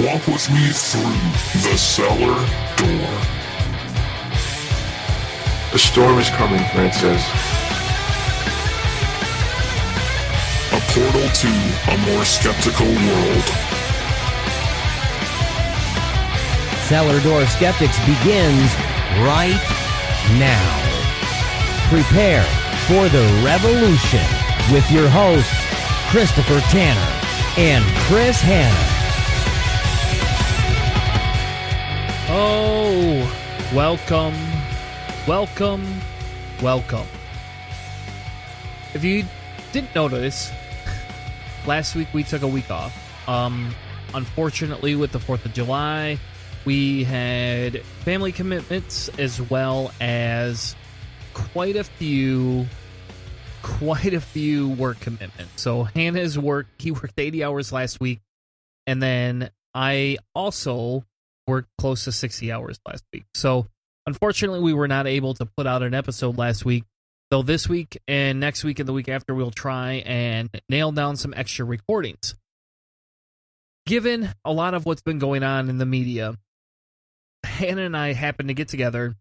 Walk with me through the cellar door. A storm is coming, Francis. A portal to a more skeptical world. Cellar Door Skeptics begins right now. Prepare for the revolution with your hosts, Christopher Tanner and Chris Hanna. Oh, welcome. If you didn't notice, last week we took a week off. Unfortunately, with the 4th of July, we had family commitments as well as quite a few work commitments. So Hannah's work, he worked 80 hours last week, and then I also worked close to 60 hours last week. So unfortunately, we were not able to put out an episode last week, though this week and next week and the week after we'll try and nail down some extra recordings. Given a lot of what's been going on in the media, Hanna and I happened to get together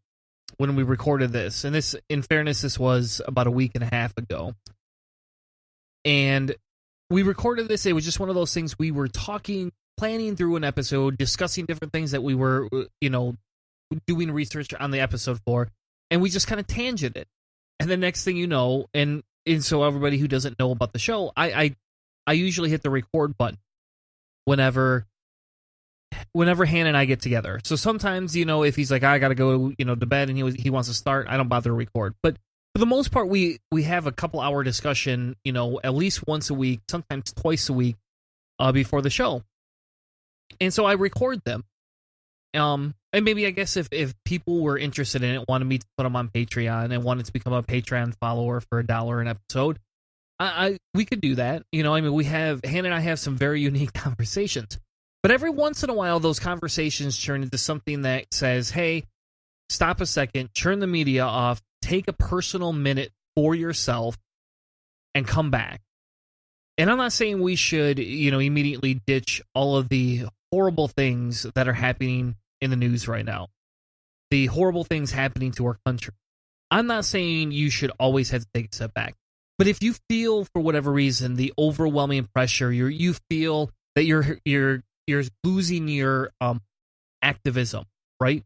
when we recorded this. And this, in fairness, this was about a week and a half ago. And we recorded this. It was just one of those things we were planning through an episode, discussing different things that we were, doing research on the episode for. And we just kind of tangented. And the next thing you know, and so everybody who doesn't know about the show, I usually hit the record button whenever Hanna and I get together. So sometimes, if he's like, I gotta go, to bed, and he wants to start, I don't bother to record. But for the most part, we have a couple hour discussion, at least once a week, sometimes twice a week, before the show. And so I record them. And maybe, I guess, if people were interested in it, wanted me to put them on Patreon and wanted to become a Patreon follower for $1 an episode, we could do that. Hannah and I have some very unique conversations. But every once in a while, those conversations turn into something that says, hey, stop a second, turn the media off, take a personal minute for yourself, and come back. And I'm not saying we should, immediately ditch all of the horrible things that are happening in the news right now. The horrible things happening to our country. I'm not saying you should always have to take a step back. But if you feel, for whatever reason, the overwhelming pressure, you feel that you're losing your activism, right?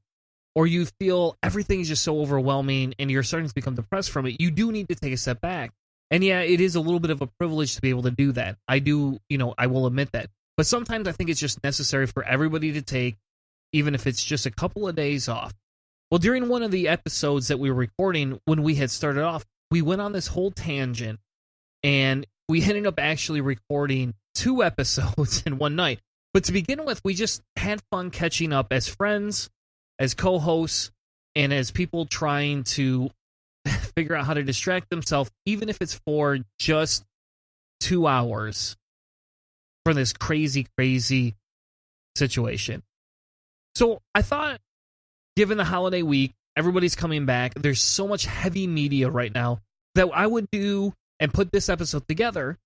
Or you feel everything is just so overwhelming and you're starting to become depressed from it, you do need to take a step back. And yeah, it is a little bit of a privilege to be able to do that. I do, I will admit that. But sometimes I think it's just necessary for everybody to take, even if it's just a couple of days off. Well, during one of the episodes that we were recording, when we had started off, we went on this whole tangent and we ended up actually recording 2 episodes in one night. But to begin with, we just had fun catching up as friends, as co-hosts, and as people trying to figure out how to distract themselves, even if it's for just 2 hours from this crazy, crazy situation. So I thought, given the holiday week, everybody's coming back, there's so much heavy media right now, that I would do and put this episode together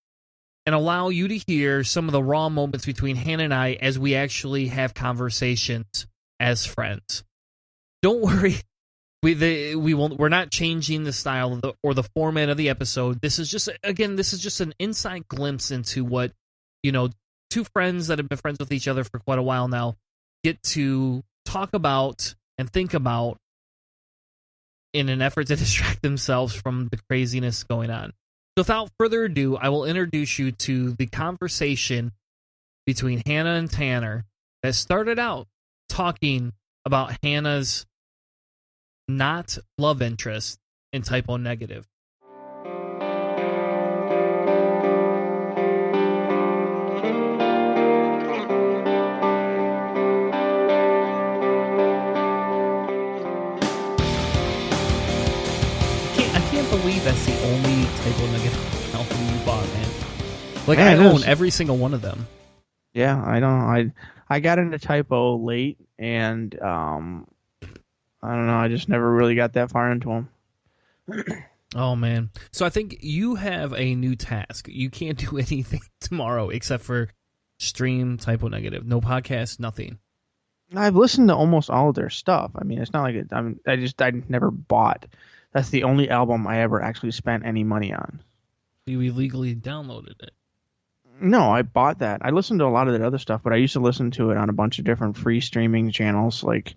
and allow you to hear some of the raw moments between Hanna and I as we actually have conversations as friends. Don't worry, we're not changing the style or the format of the episode. This is just an inside glimpse into what, 2 friends that have been friends with each other for quite a while now get to talk about and think about in an effort to distract themselves from the craziness going on. So without further ado, I will introduce you to the conversation between Hanna and Tanner that started out talking about Hannah's not love interest in Type O Negative. I can't believe that's the only Type O Negative album you bought, man. Like, I own every single one of them. Yeah, I know. I got into Type O late, and I don't know. I just never really got that far into them. Oh, man. So I think you have a new task. You can't do anything tomorrow except for stream Typo Negative. No podcast, nothing. I've listened to almost all of their stuff. I mean, it's not like I never bought. That's the only album I ever actually spent any money on. You illegally downloaded it. No, I bought that. I listened to a lot of their other stuff, but I used to listen to it on a bunch of different free streaming channels. Like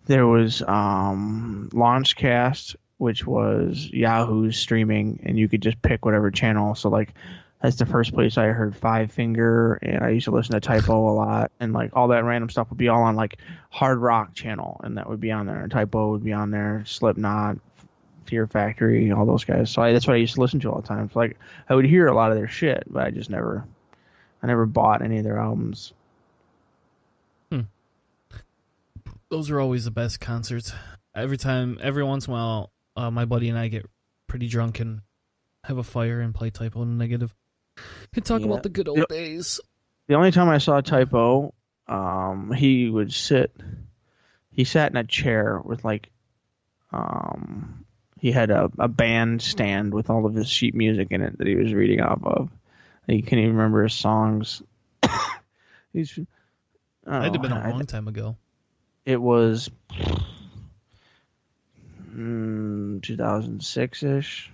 there was Launchcast, which was Yahoo's streaming, and you could just pick whatever channel. So like that's the first place I heard Five Finger, and I used to listen to Typo a lot, and like all that random stuff would be all on like Hard Rock channel, and that would be on there. And Typo would be on there, Slipknot, Fear Factory, all those guys. So that's what I used to listen to all the time. So like I would hear a lot of their shit, but I never bought any of their albums. Those are always the best concerts. Every once in a while, my buddy and I get pretty drunk and have a fire and play Typo Negative. Can talk about the good old days. The only time I saw Typo, he sat in a chair with like, he had a band stand with all of his sheet music in it that he was reading off of. He couldn't even remember his songs. That'd have been a long time ago. It was 2006-ish,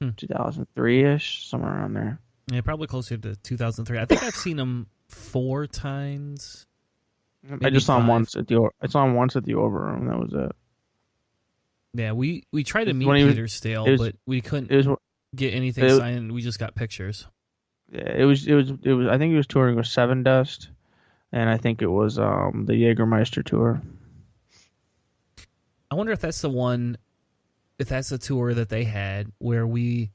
2003-ish, somewhere around there. Yeah, probably closer to 2003. I think I've seen him 4 times. I just saw him once at the Overroom. That was it. Yeah, we tried to meet Peter Stale, but we couldn't get anything signed. We just got pictures. Yeah, it was. I think he was touring with Seven Dust, and I think it was the Jägermeister tour. I wonder if that's the one, if that's the tour that they had where me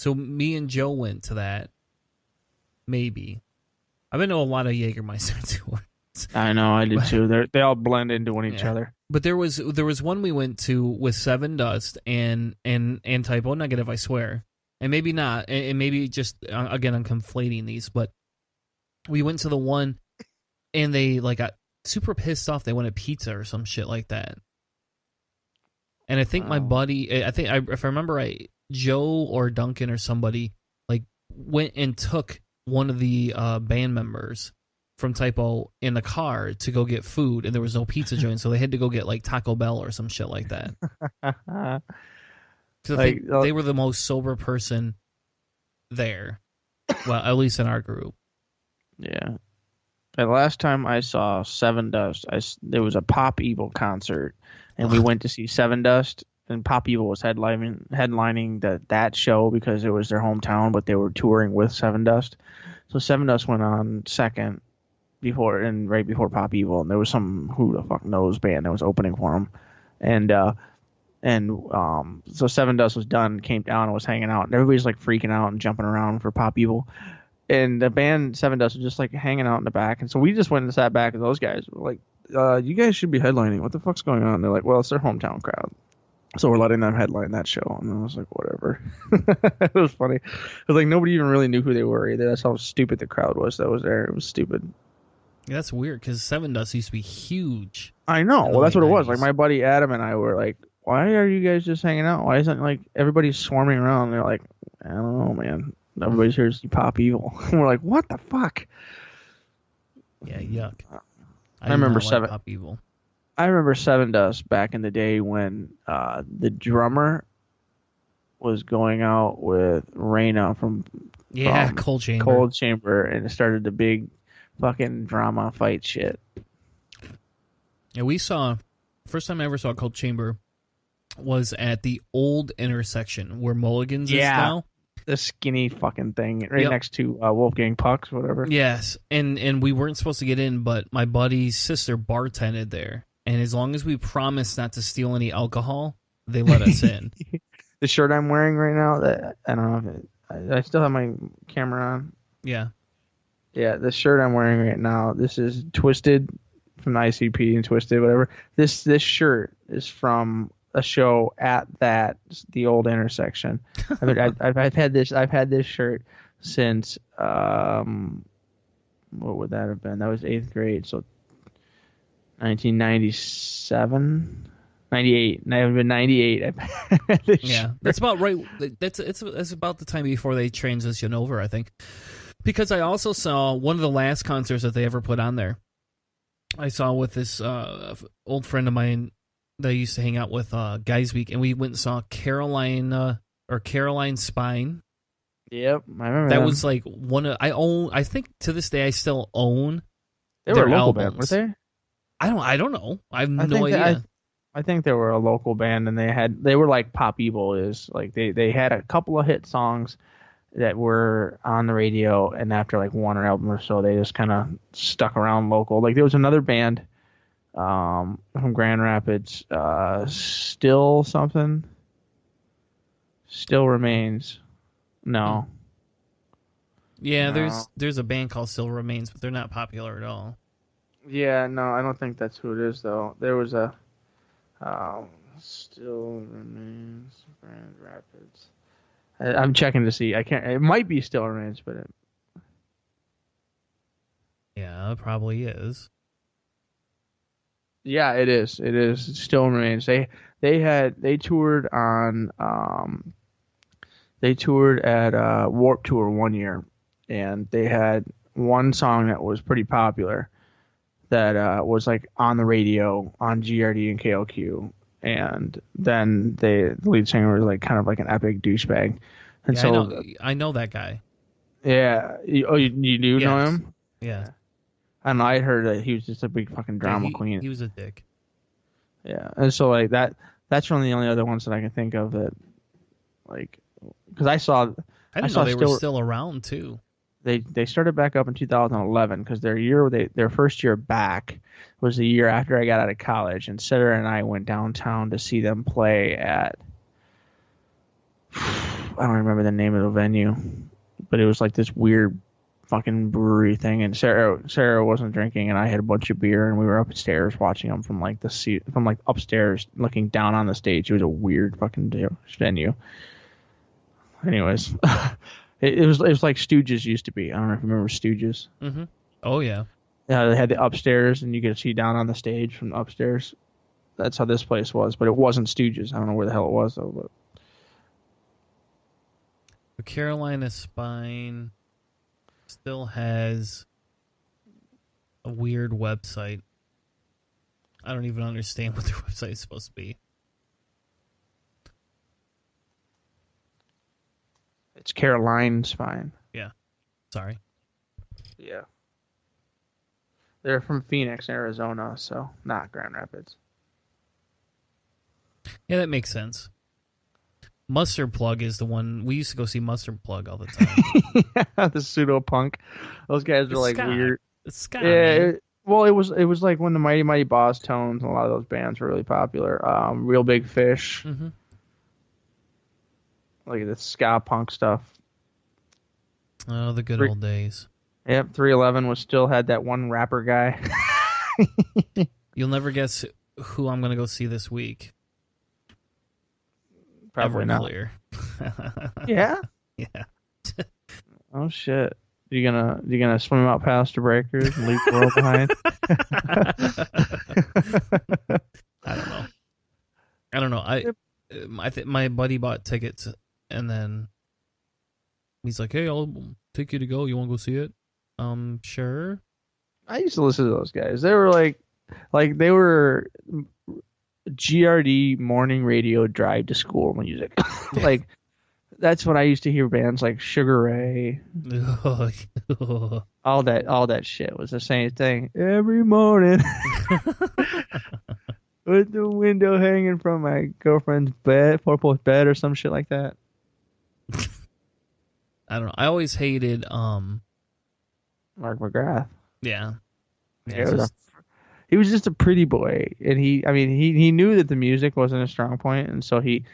and Joe went to that. Maybe. I've been to a lot of Jägermeister tours. I know, I did too. They all blend into each other. But there was one we went to with Seven Dust and Typo Negative, I swear. And maybe not. And maybe just, again, I'm conflating these. But we went to the one and they like got super pissed off. They wanted pizza or some shit like that. And I think my buddy, if I remember right, Joe or Duncan or somebody like went and took one of the band members from Typo in the car to go get food, and there was no pizza joint, so they had to go get like Taco Bell or some shit like that. So they were the most sober person there. Well, at least in our group. Yeah. The last time I saw Seven Dust, there was a Pop Evil concert, and we went to see Seven Dust, and Pop Evil was headlining that show because it was their hometown, but they were touring with Seven Dust. So Seven Dust went on second right before Pop Evil, and there was some who the fuck knows band that was opening for them, so Seven Dust was done, came down and was hanging out, and everybody's like freaking out and jumping around for Pop Evil. And the band Seven Dust was just like hanging out in the back, and so we just went and sat back with those guys. We're like, you guys should be headlining. What the fuck's going on? And they're like, well, it's their hometown crowd, so we're letting them headline that show. And I was like, whatever. It was funny. It was like nobody even really knew who they were either. That's how stupid the crowd was that was there. It was stupid. Yeah, that's weird because Seven Dust used to be huge. I know. Well, that's what it was. Like my buddy Adam and I were like, why are you guys just hanging out? Why isn't like everybody swarming around? And they're like, I don't know, man. Everybody's here to see Pop Evil. And we're like, what the fuck? Yeah, yuck. I remember Pop Evil. I remember Seven Dust back in the day when the drummer was going out with Raina from Cold Chamber. Cold Chamber, and it started the big fucking drama fight shit. Yeah, first time I ever saw Cold Chamber was at the old intersection where Mulligan's is now. The skinny fucking thing right next to Wolfgang Puck's, whatever. Yes, and we weren't supposed to get in, but my buddy's sister bartended there, and as long as we promised not to steal any alcohol, they let us in. The shirt I'm wearing right now, that I don't know if I still have my camera on. Yeah. Yeah, the shirt I'm wearing right now, this is Twisted from the ICP and Twisted, whatever. This shirt is from a show at the old intersection. I've had this shirt since what would that have been? That was 8th grade, so 1997, 98. And I have been 98. Yeah, that's about right. That's about the time before they transition over, I think. Because I also saw one of the last concerts that they ever put on there. I saw with this old friend of mine that I used to hang out with, Guys Week, and we went and saw Caroline Spine. Yep, I remember That them. was like I think to this day I still own They were their a local albums. band, weren't they? I don't know. I have I no think idea. I think they were a local band, and they were like Pop Evil is. Like they had a couple of hit songs that were on the radio, and after like one album or so, they just kind of stuck around local. Like there was another band from Grand Rapids, Still something, Still Remains. No. Yeah, No. there's a band called Still Remains, but they're not popular at all. Yeah, no, I don't think that's who it is though. There was a Still Remains, Grand Rapids. I'm checking to see. I can't. It might be Still Remains, but Yeah, it probably is. yeah, it is. It is. It still remains. They toured on they toured at Warped Tour one year, and they had one song that was pretty popular that was like on the radio on GRD and KLQ, and then the lead singer was like kind of like an epic douchebag, and Yeah, so I know that guy. yeah. You do know Yes. him? Yeah. And I heard that he was just a big fucking drama he, queen. He was a dick. Yeah, and so like that's one of the only other ones that I can think of that, like, because I saw they were still around too. they started back up in 2011 because their first year back was the year after I got out of college, and Sarah and I went downtown to see them play at I don't remember the name of the venue, but it was like this weird fucking brewery thing, and Sarah wasn't drinking, and I had a bunch of beer, and we were upstairs watching them from like the seat from like upstairs looking down on the stage. It was a weird fucking venue. Anyways, it was like Stooges used to be. I don't know if you remember Stooges. Mm-hmm. Oh yeah. Yeah, they had the upstairs, and you could see down on the stage from upstairs. That's how this place was, but it wasn't Stooges. I don't know where the hell it was though. But The Carolina Spine still has a weird website. I don't even understand what their website is supposed to be. it's Caroline Spine. Yeah. Sorry. Yeah. They're from Phoenix, Arizona, so not Grand Rapids. Yeah, that makes sense. Mustard Plug is the one we used to go see. Mustard Plug all the time. The pseudo punk. Those guys are like ska. weird. It's ska. Yeah. Man. It was like when the Mighty Mighty Boss Tones and a lot of those bands were really popular. Real Big Fish. Mm-hmm. Like the ska punk stuff. Oh, the good old days. Yep, 311 was still had that one rapper guy. You'll never guess who I'm going to go see this week. Probably not. Everclear. Yeah. Yeah. Oh shit. You gonna swim out past the breakers and leave the world behind? I don't know. I think my buddy bought tickets, and then he's like, "Hey, I'll take you to go. You want to go see it?" Sure. I used to listen to those guys. They were like they were GRD morning radio drive to school music. Like that's what I used to hear bands like Sugar Ray. All that shit was the same thing every morning. With the window hanging from my girlfriend's bed, four-post bed or some shit like that. I don't know. I always hated Mark McGrath. yeah. Yeah, he was just a pretty boy, and he knew that the music wasn't a strong point, and so he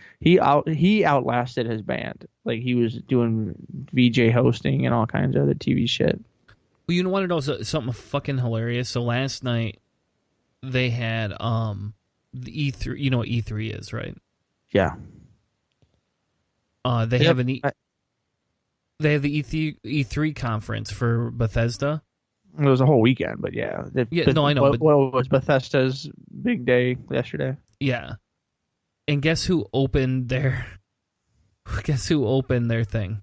outlasted his band. Like he was doing VJ hosting and all kinds of other TV shit. Well, you want to know something fucking hilarious? So last night they had the E3. You know what E3 is, right? Yeah. They have the E3 conference for Bethesda. It was a whole weekend, but yeah. No, I know. What was Bethesda's big day yesterday? Yeah. And guess who opened their thing?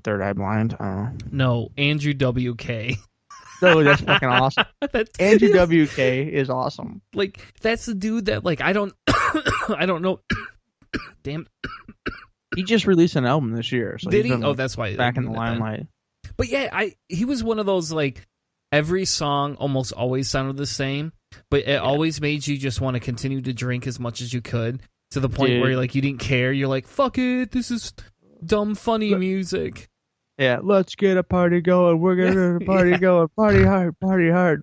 Third Eye Blind. I don't know. No, Andrew WK. Oh, that's fucking awesome. That's, Andrew WK is awesome. like, that's the dude that, like, I don't I don't know. Damn. He just released an album this year. So Did he's he? been, Oh, that's why. back in the limelight. But yeah, he was one of those, like, every song almost always sounded the same, but it always made you just want to continue to drink as much as you could, to the point where you didn't care. You're like, fuck it, this is dumb, funny music. Yeah, let's get a party going. We're gonna party going. Party hard.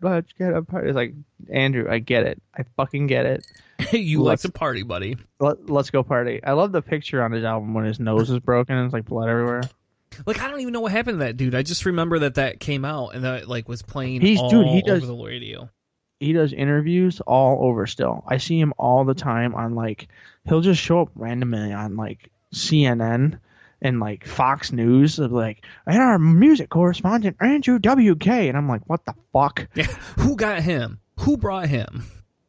Let's get a party. It's like, Andrew, I get it. I fucking get it. You like to party, buddy. Let's go party. I love the picture on his album when his nose is broken and it's like blood everywhere. Like, I don't even know what happened to that dude. I just remember that came out and that, like, was playing He over does the radio. He does interviews all over still. I see him all the time on, like, he'll just show up randomly on, like, CNN and, like, Fox News, of, like, and our music correspondent Andrew WK, and I'm like, what the fuck? Yeah. Who got him? Who brought him?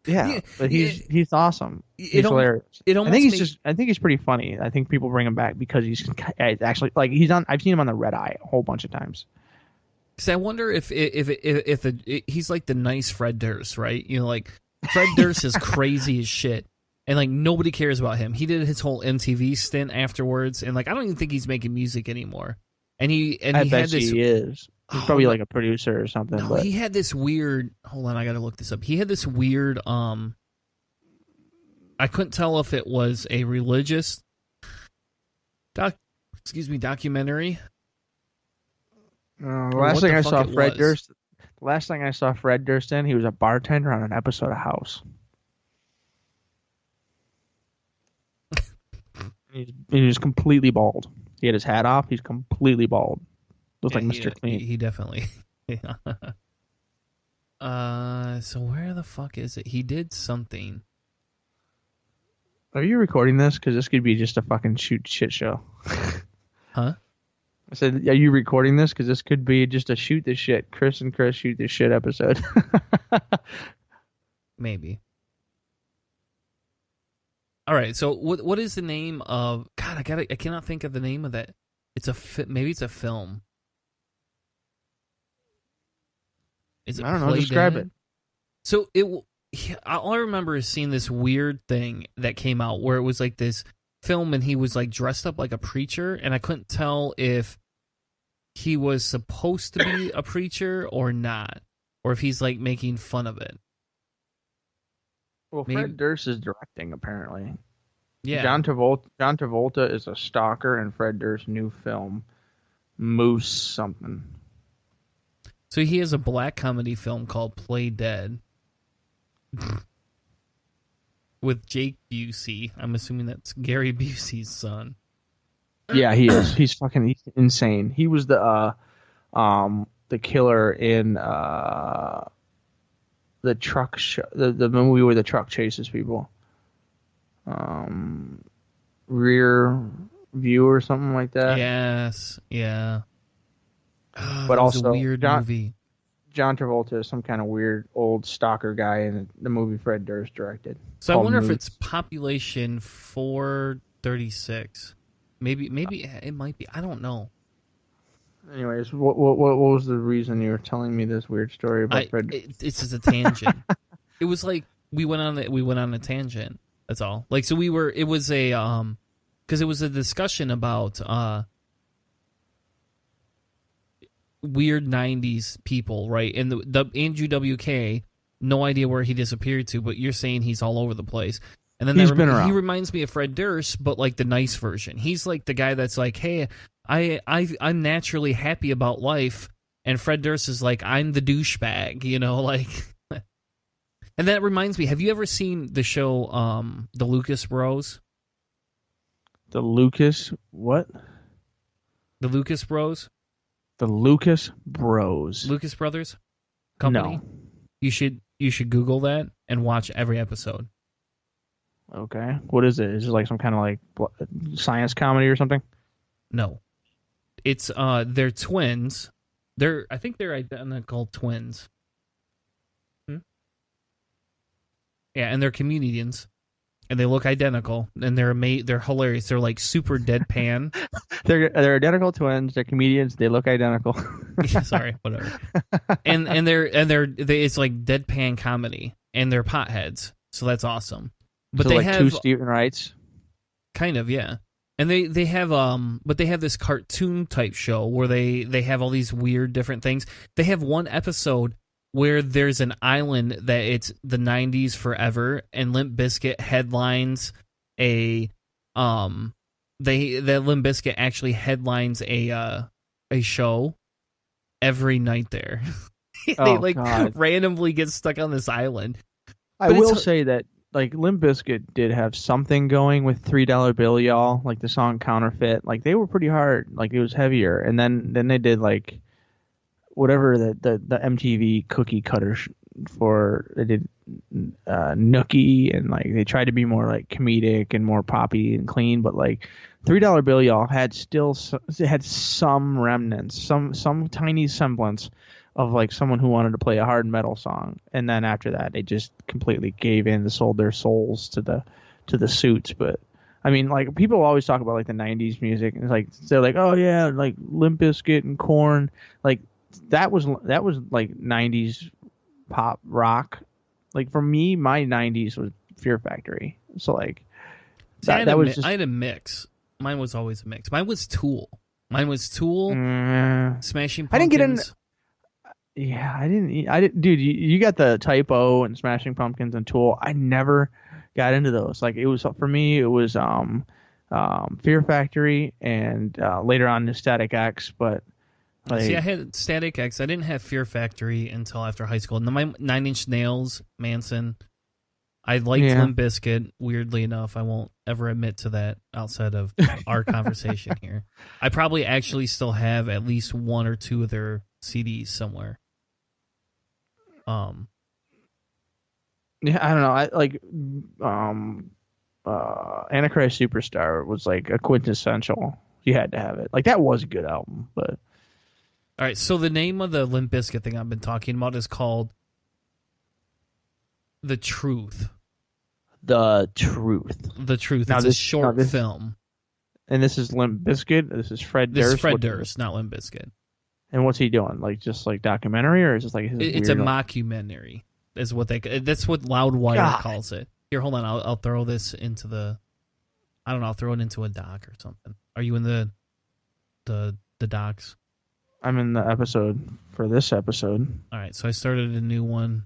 Yeah, but he's awesome. He's hilarious. I think he's pretty funny. I think people bring him back because he's actually, like, I've seen him on the Red Eye a whole bunch of times. Because I wonder if he's like the nice Fred Durst, right? You know, like, Fred Durst is crazy as shit, and, like, nobody cares about him. He did his whole MTV stint afterwards, and, like, I don't even think he's making music anymore. And he bet he is. He's probably like a producer or something. No, but he had this weird. Hold on, I gotta look this up. He had this weird. I couldn't tell if it was a religious documentary. The last thing I saw Fred Durst in, he was a bartender on an episode of House. He was completely bald. He had his hat off. He's completely bald. Looks like Mr. Clean. He definitely. Yeah. So where the fuck is it? He did something. Are you recording this? Because this could be just a fucking shit show. Huh? I said, are you recording this? Because this could be just a shoot the shit. Chris and Chris shoot this shit episode. Maybe. All right. So what is the name of? God, I cannot think of the name of that. Maybe it's a film. Is it I don't know. Describe it. So all I remember is seeing this weird thing that came out where it was like this film and he was like dressed up like a preacher, and I couldn't tell if he was supposed to be a preacher or not, or if he's like making fun of it. Well, Fred Durst is directing, apparently. Yeah. John Travolta is a stalker in Fred Durst's new film, Moose something. So he has a black comedy film called Play Dead with Jake Busey. I'm assuming that's Gary Busey's son. Yeah, he is. He's insane. He was the killer in the truck the movie where the truck chases people. Rear View or something like that. Yes, yeah. But also a weird movie. John Travolta is some kind of weird old stalker guy in the movie Fred Durst directed. So I wonder if it's population 436. Maybe it might be. I don't know. Anyways, what was the reason you were telling me this weird story about Fred Durst? It's just a tangent. It was like we went on a tangent. That's all. Like, so it was a because it was a discussion about weird 90s people, right? And the Andrew WK, no idea where he disappeared to, but you're saying he's all over the place. And then he's been around. He reminds me of Fred Durst, but like the nice version. He's like the guy that's like, hey, I'm naturally happy about life, and Fred Durst is like, I'm the douchebag, you know, like. And that reminds me, have you ever seen the show The Lucas Bros? The Lucas what? The Lucas Bros? The Lucas Bros. Lucas Brothers Company? No. You should Google that and watch every episode. Okay. What is it? Is it like some kind of like science comedy or something? No. It's they're twins. I think they're identical twins. Yeah, and they're comedians. and they look identical, and they're hilarious. They're like super deadpan. They're identical twins. They're comedians. They look identical. Sorry, whatever. And it's like deadpan comedy, and they're potheads, so that's awesome. But so they like have two Stephen Wrights. Kind of, yeah. And they have this cartoon type show where they have all these weird different things. They have one episode where there's an island that it's the 90s forever, and Limp Bizkit headlines Limp Bizkit actually headlines a show every night there. They God. randomly get stuck on this island. I will say that like Limp Bizkit did have something going with $3 Bill, y'all. Like the song Counterfeit. Like they were pretty hard. Like it was heavier. And then they did like whatever the MTV cookie cutter they did Nookie, and like they tried to be more like comedic and more poppy and clean, but like $3 Bill, y'all had some remnants, some tiny semblance of like someone who wanted to play a hard metal song. And then after that they just completely gave in, sold their souls to the suits. But I mean, like people always talk about like the 90s music, and it's like they're like, oh yeah, like Limp Bizkit and Korn, like that was like 90s pop rock. Like for me, my 90s was Fear Factory. So like I had a mix. Mine was always a mix. Mine was Tool. Smashing Pumpkins. I didn't get in. Yeah, I didn't. Dude, you got the Typo and Smashing Pumpkins and Tool. I never got into those. Like it was for me, it was Fear Factory and later on Static X. But like, see, I had Static X. I didn't have Fear Factory until after high school. And then my 9 Inch Nails, Manson. I liked Limp Bizkit. Weirdly enough, I won't ever admit to that outside of our conversation here. I probably actually still have at least one or two of their CDs somewhere. Yeah, I don't know. I like Antichrist Superstar was like a quintessential. You had to have it. Like that was a good album, but all right. So the name of the Limp Bizkit thing I've been talking about is called The Truth. The Truth. Now, it's a short film. And this is Limp Bizkit. This is Fred Durst. This is Fred Durst, not Limp Bizkit. And what's he doing? Like just like documentary, or is it like it's a mockumentary? Is what that's what Loudwire calls it. Here, hold on. I'll throw this into the. I don't know. I'll throw it into a doc or something. Are you in the docs? I'm in the episode for this episode. All right. So I started a new one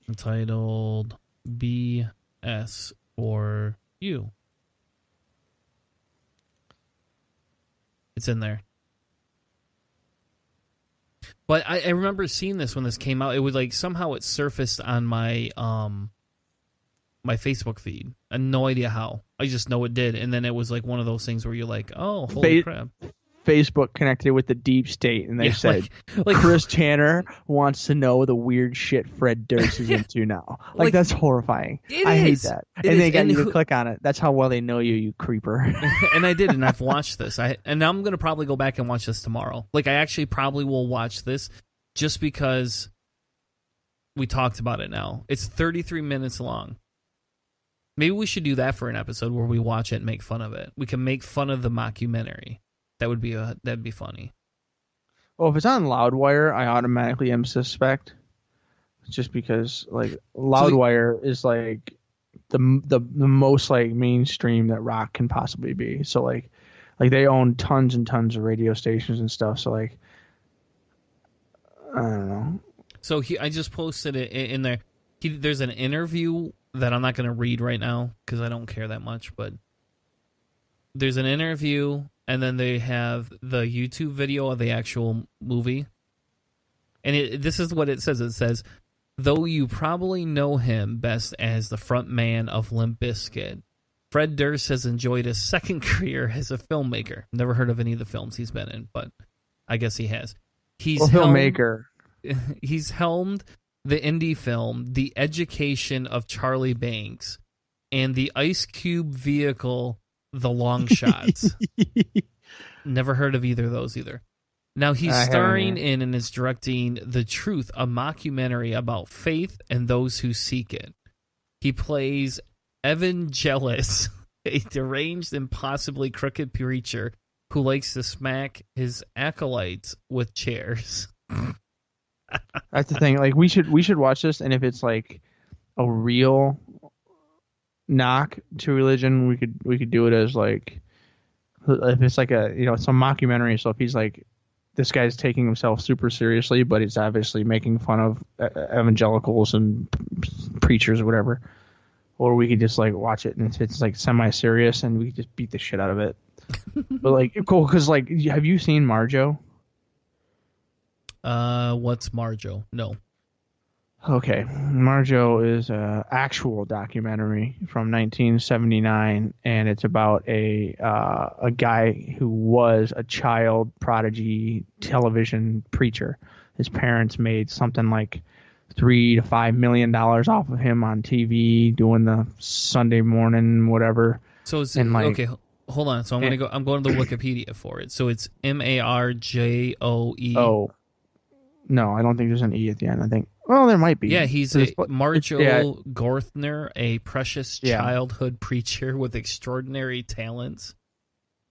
entitled BS for You. It's in there. But I remember seeing this when this came out. It was like somehow it surfaced on my my Facebook feed. I had no idea how. I just know it did. And then it was like one of those things where you're like, oh, holy crap. Facebook connected with the deep state, and they said, like Chris Tanner wants to know the weird shit Fred Durst is into now. Like that's horrifying. I hate that. And they got you to click on it. That's how well they know you, you creeper. And I did, and I've watched this. And I'm going to probably go back and watch this tomorrow. Like I actually probably will watch this just because we talked about it now. It's 33 minutes long. Maybe we should do that for an episode where we watch it and make fun of it. We can make fun of the mockumentary. That'd be funny. Well, if it's on Loudwire, I automatically am suspect, just because like Loudwire is like the most like mainstream that rock can possibly be. So like they own tons and tons of radio stations and stuff. So like I don't know. So I just posted it in there. There's an interview that I'm not going to read right now because I don't care that much. But there's an interview. And then they have the YouTube video of the actual movie. And this is what it says. It says, though you probably know him best as the front man of Limp Bizkit, Fred Durst has enjoyed his second career as a filmmaker. Never heard of any of the films he's been in, but I guess he has. He's filmmaker. He's helmed the indie film The Education of Charlie Banks and the Ice Cube vehicle The Long Shots. Never heard of either of those either. Now he's starring in and is directing The Truth, a mockumentary about faith and those who seek it. He plays Evangelist, a deranged and possibly crooked preacher who likes to smack his acolytes with chairs. That's the thing. Like we should watch this, and if it's like a real knock to religion, we could do it as like, if it's like a, some mockumentary. So if he's like, this guy's taking himself super seriously, but he's obviously making fun of evangelicals and preachers or whatever. Or we could just like watch it, and if it's like semi-serious, and we could just beat the shit out of it. But like, cool, because like, have you seen Marjo? What's Marjo? No. Okay, Marjo is a actual documentary from 1979, and it's about a guy who was a child prodigy television preacher. His parents made something like $3 to $5 million off of him on TV doing the Sunday morning whatever. So it's okay. Hold on. So I'm going to the Wikipedia for it. So it's Marjoe. Oh, no, I don't think there's an E at the end. I think, well, there might be. Yeah, he's Marjo Gorthner, a precious childhood preacher with extraordinary talents.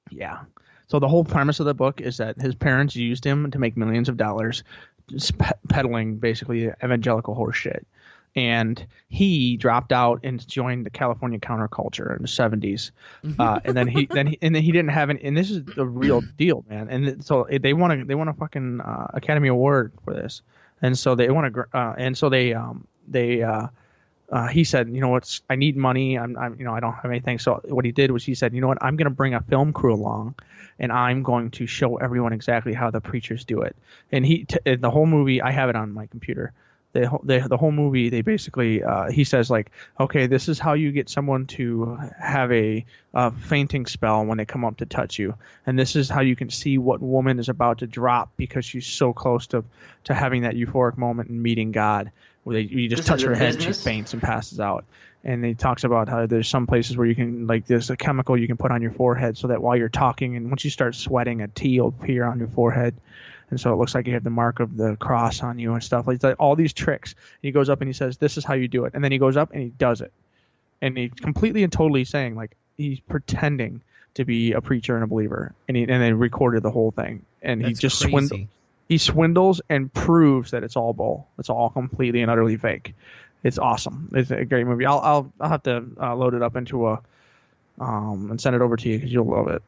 Yeah. So the whole premise of the book is that his parents used him to make millions of dollars, just peddling basically evangelical horse shit. And he dropped out and joined the California counterculture in the 70s. And then he didn't have any, and this is the real deal, man. And so they won a fucking Academy Award for this. And so they want to, he said, you know what, I need money. I don't have anything. So what he did was he said, you know what, I'm going to bring a film crew along, and I'm going to show everyone exactly how the preachers do it. And the whole movie, I have it on my computer. The whole movie, they basically, he says like, okay, this is how you get someone to have a fainting spell when they come up to touch you, and this is how you can see what woman is about to drop because she's so close to having that euphoric moment and meeting God, where you just touch her head and she faints and passes out. And he talks about how there's some places where you can, like, there's a chemical you can put on your forehead so that while you're talking, and once you start sweating, a T will appear on your forehead. And so it looks like you have the mark of the cross on you and stuff like that. All these tricks. And he goes up and he says, this is how you do it. And then he goes up and he does it. And he's completely and totally saying, like, he's pretending to be a preacher and a believer. And they recorded the whole thing. And he just swindles and proves that it's all bull. It's all completely and utterly fake. It's awesome. It's a great movie. I'll have to load it up into and send it over to you because you'll love it.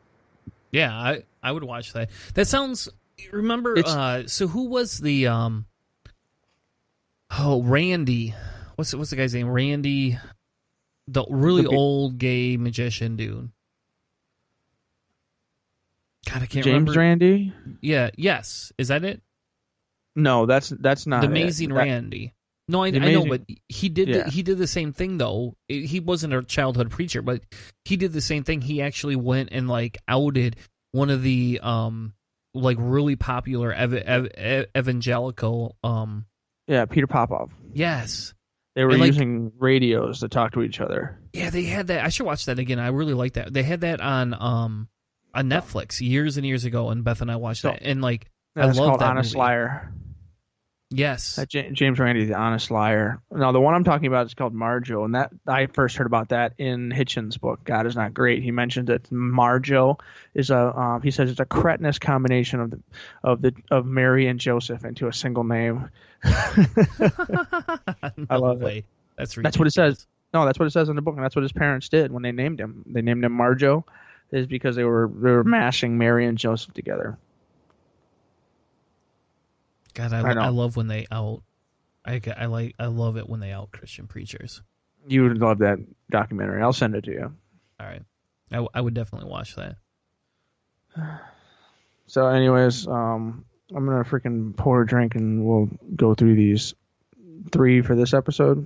Yeah, I would watch that. That sounds. Remember, so who was the Randy? What's the guy's name? Randy, the really old gay magician dude. God, I can't remember. James Randi? Yeah, yes. Is that it? No, that's not the Amazing Randy. No, I know, but he did he did the same thing though. He wasn't a childhood preacher, but he did the same thing. He actually went and like outed one of the like really popular evangelical Peter Popoff. Yes. They were using radios to talk to each other. Yeah, they had that. I should watch that again. I really like that. They had that on Netflix years and years ago, and Beth and I watched that. And like I love called that Honest movie. Liar. Yes. James Randi, The Honest Liar. Now, the one I'm talking about is called Marjo, and that I first heard about that in Hitchens' book, God Is Not Great. He mentioned that Marjo is he says it's a cretinous combination of Mary and Joseph into a single name. I love it. That's what it says. No, that's what it says in the book, and that's what his parents did when they named him. They named him Marjo, is because they were mashing Mary and Joseph together. God, I love when they out. I love it when they out Christian preachers. You would love that documentary. I'll send it to you. All right, I would definitely watch that. So, anyways, I'm gonna freaking pour a drink and we'll go through these 3 for this episode.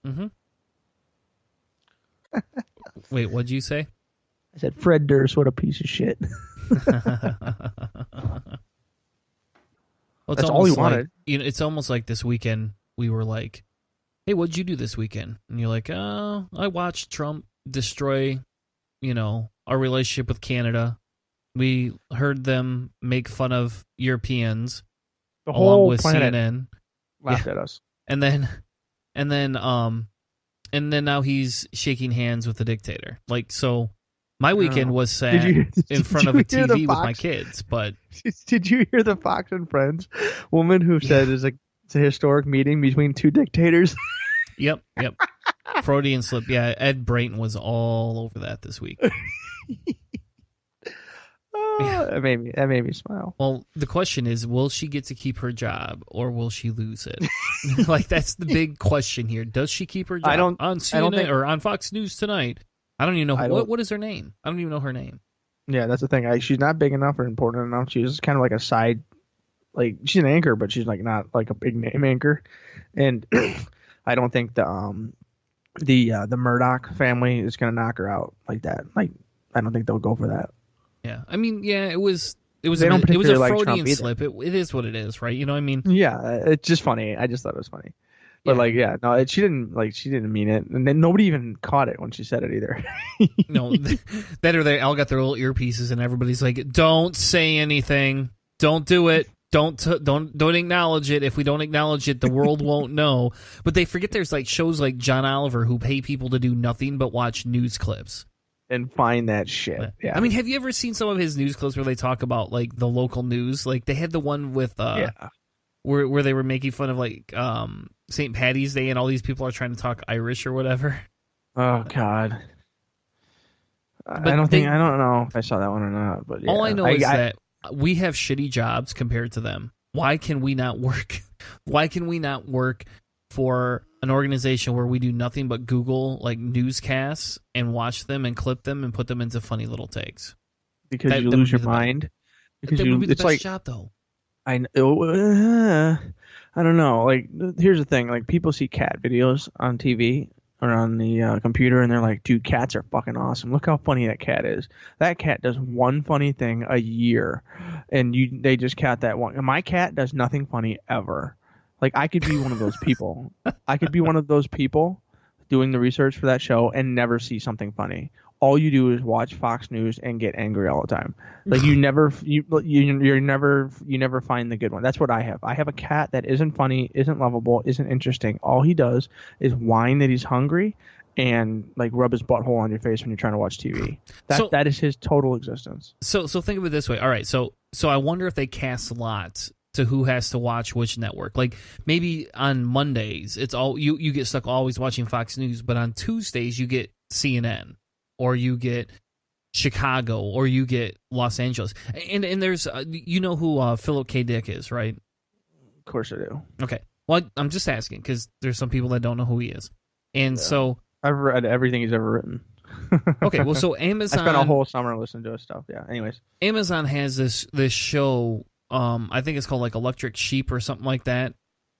Mm-hmm. Wait, what'd you say? I said Fred Durst, what a piece of shit. Well, that's all he wanted. It's almost like this weekend we were like, "Hey, what'd you do this weekend?" And you're like, "Oh, I watched Trump destroy, our relationship with Canada. We heard them make fun of Europeans, the whole along with planet CNN, laughed at us, and then and then now he's shaking hands with the dictator. Like, so my weekend was sat in front of a TV with my kids, but did you hear the Fox and Friends woman who said it's a historic meeting between two dictators? Yep. Freudian slip. Yeah, Ed Brayton was all over that this week. That made me smile. Well, the question is, will she get to keep her job or will she lose it? Like, that's the big question here. Does she keep her job on CNN or on Fox News tonight? I don't even know. What is her name? I don't even know her name. Yeah, that's the thing. She's not big enough or important enough. She's kind of like a side, like she's an anchor, but she's like not like a big name anchor. And I don't think the Murdoch family is going to knock her out like that. Like, I don't think they'll go for that. Yeah, I mean, yeah, it was a like Freudian slip. It is what it is, right? You know what I mean? Yeah, it's just funny. I just thought it was funny. But she didn't mean it, and then nobody even caught it when she said it either. No, that or they all got their little earpieces, and everybody's like, "Don't say anything. Don't do it. Don't acknowledge it. If we don't acknowledge it, the world won't know." But they forget there's like shows like John Oliver who pay people to do nothing but watch news clips and find that shit. Yeah. I mean, have you ever seen some of his news clips where they talk about like the local news? Like they had the one with where they were making fun of like St. Paddy's Day and all these people are trying to talk Irish or whatever. Oh God. I don't know if I saw that one or not, but yeah. All I know is that we have shitty jobs compared to them. Why can we not work? Why can we not work for an organization where we do nothing but Google like newscasts and watch them and clip them and put them into funny little takes? Because you lose your mind. Because that would be the best job, though. I don't know. Like, here's the thing. Like, people see cat videos on TV or on the computer, and they're like, "Dude, cats are fucking awesome. Look how funny that cat is. That cat does one funny thing a year, and they just cat that one. And my cat does nothing funny ever. Like, I could be one of those people. I could be one of those people doing the research for that show and never see something funny. All you do is watch Fox News and get angry all the time. Like you never find the good one. That's what I have. I have a cat that isn't funny, isn't lovable, isn't interesting. All he does is whine that he's hungry and like rub his butthole on your face when you're trying to watch TV. That is his total existence. So think of it this way. All right, so I wonder if they cast lots to who has to watch which network. Like maybe on Mondays it's all you get stuck always watching Fox News, but on Tuesdays you get CNN. Or you get Chicago, or you get Los Angeles, and there's you know who Philip K. Dick is, right? Of course I do. Okay, well I'm just asking because there's some people that don't know who he is, and so I've read everything he's ever written. Okay, well so Amazon. I spent a whole summer listening to his stuff. Yeah. Anyways, Amazon has this show. I think it's called like Electric Sheep or something like that,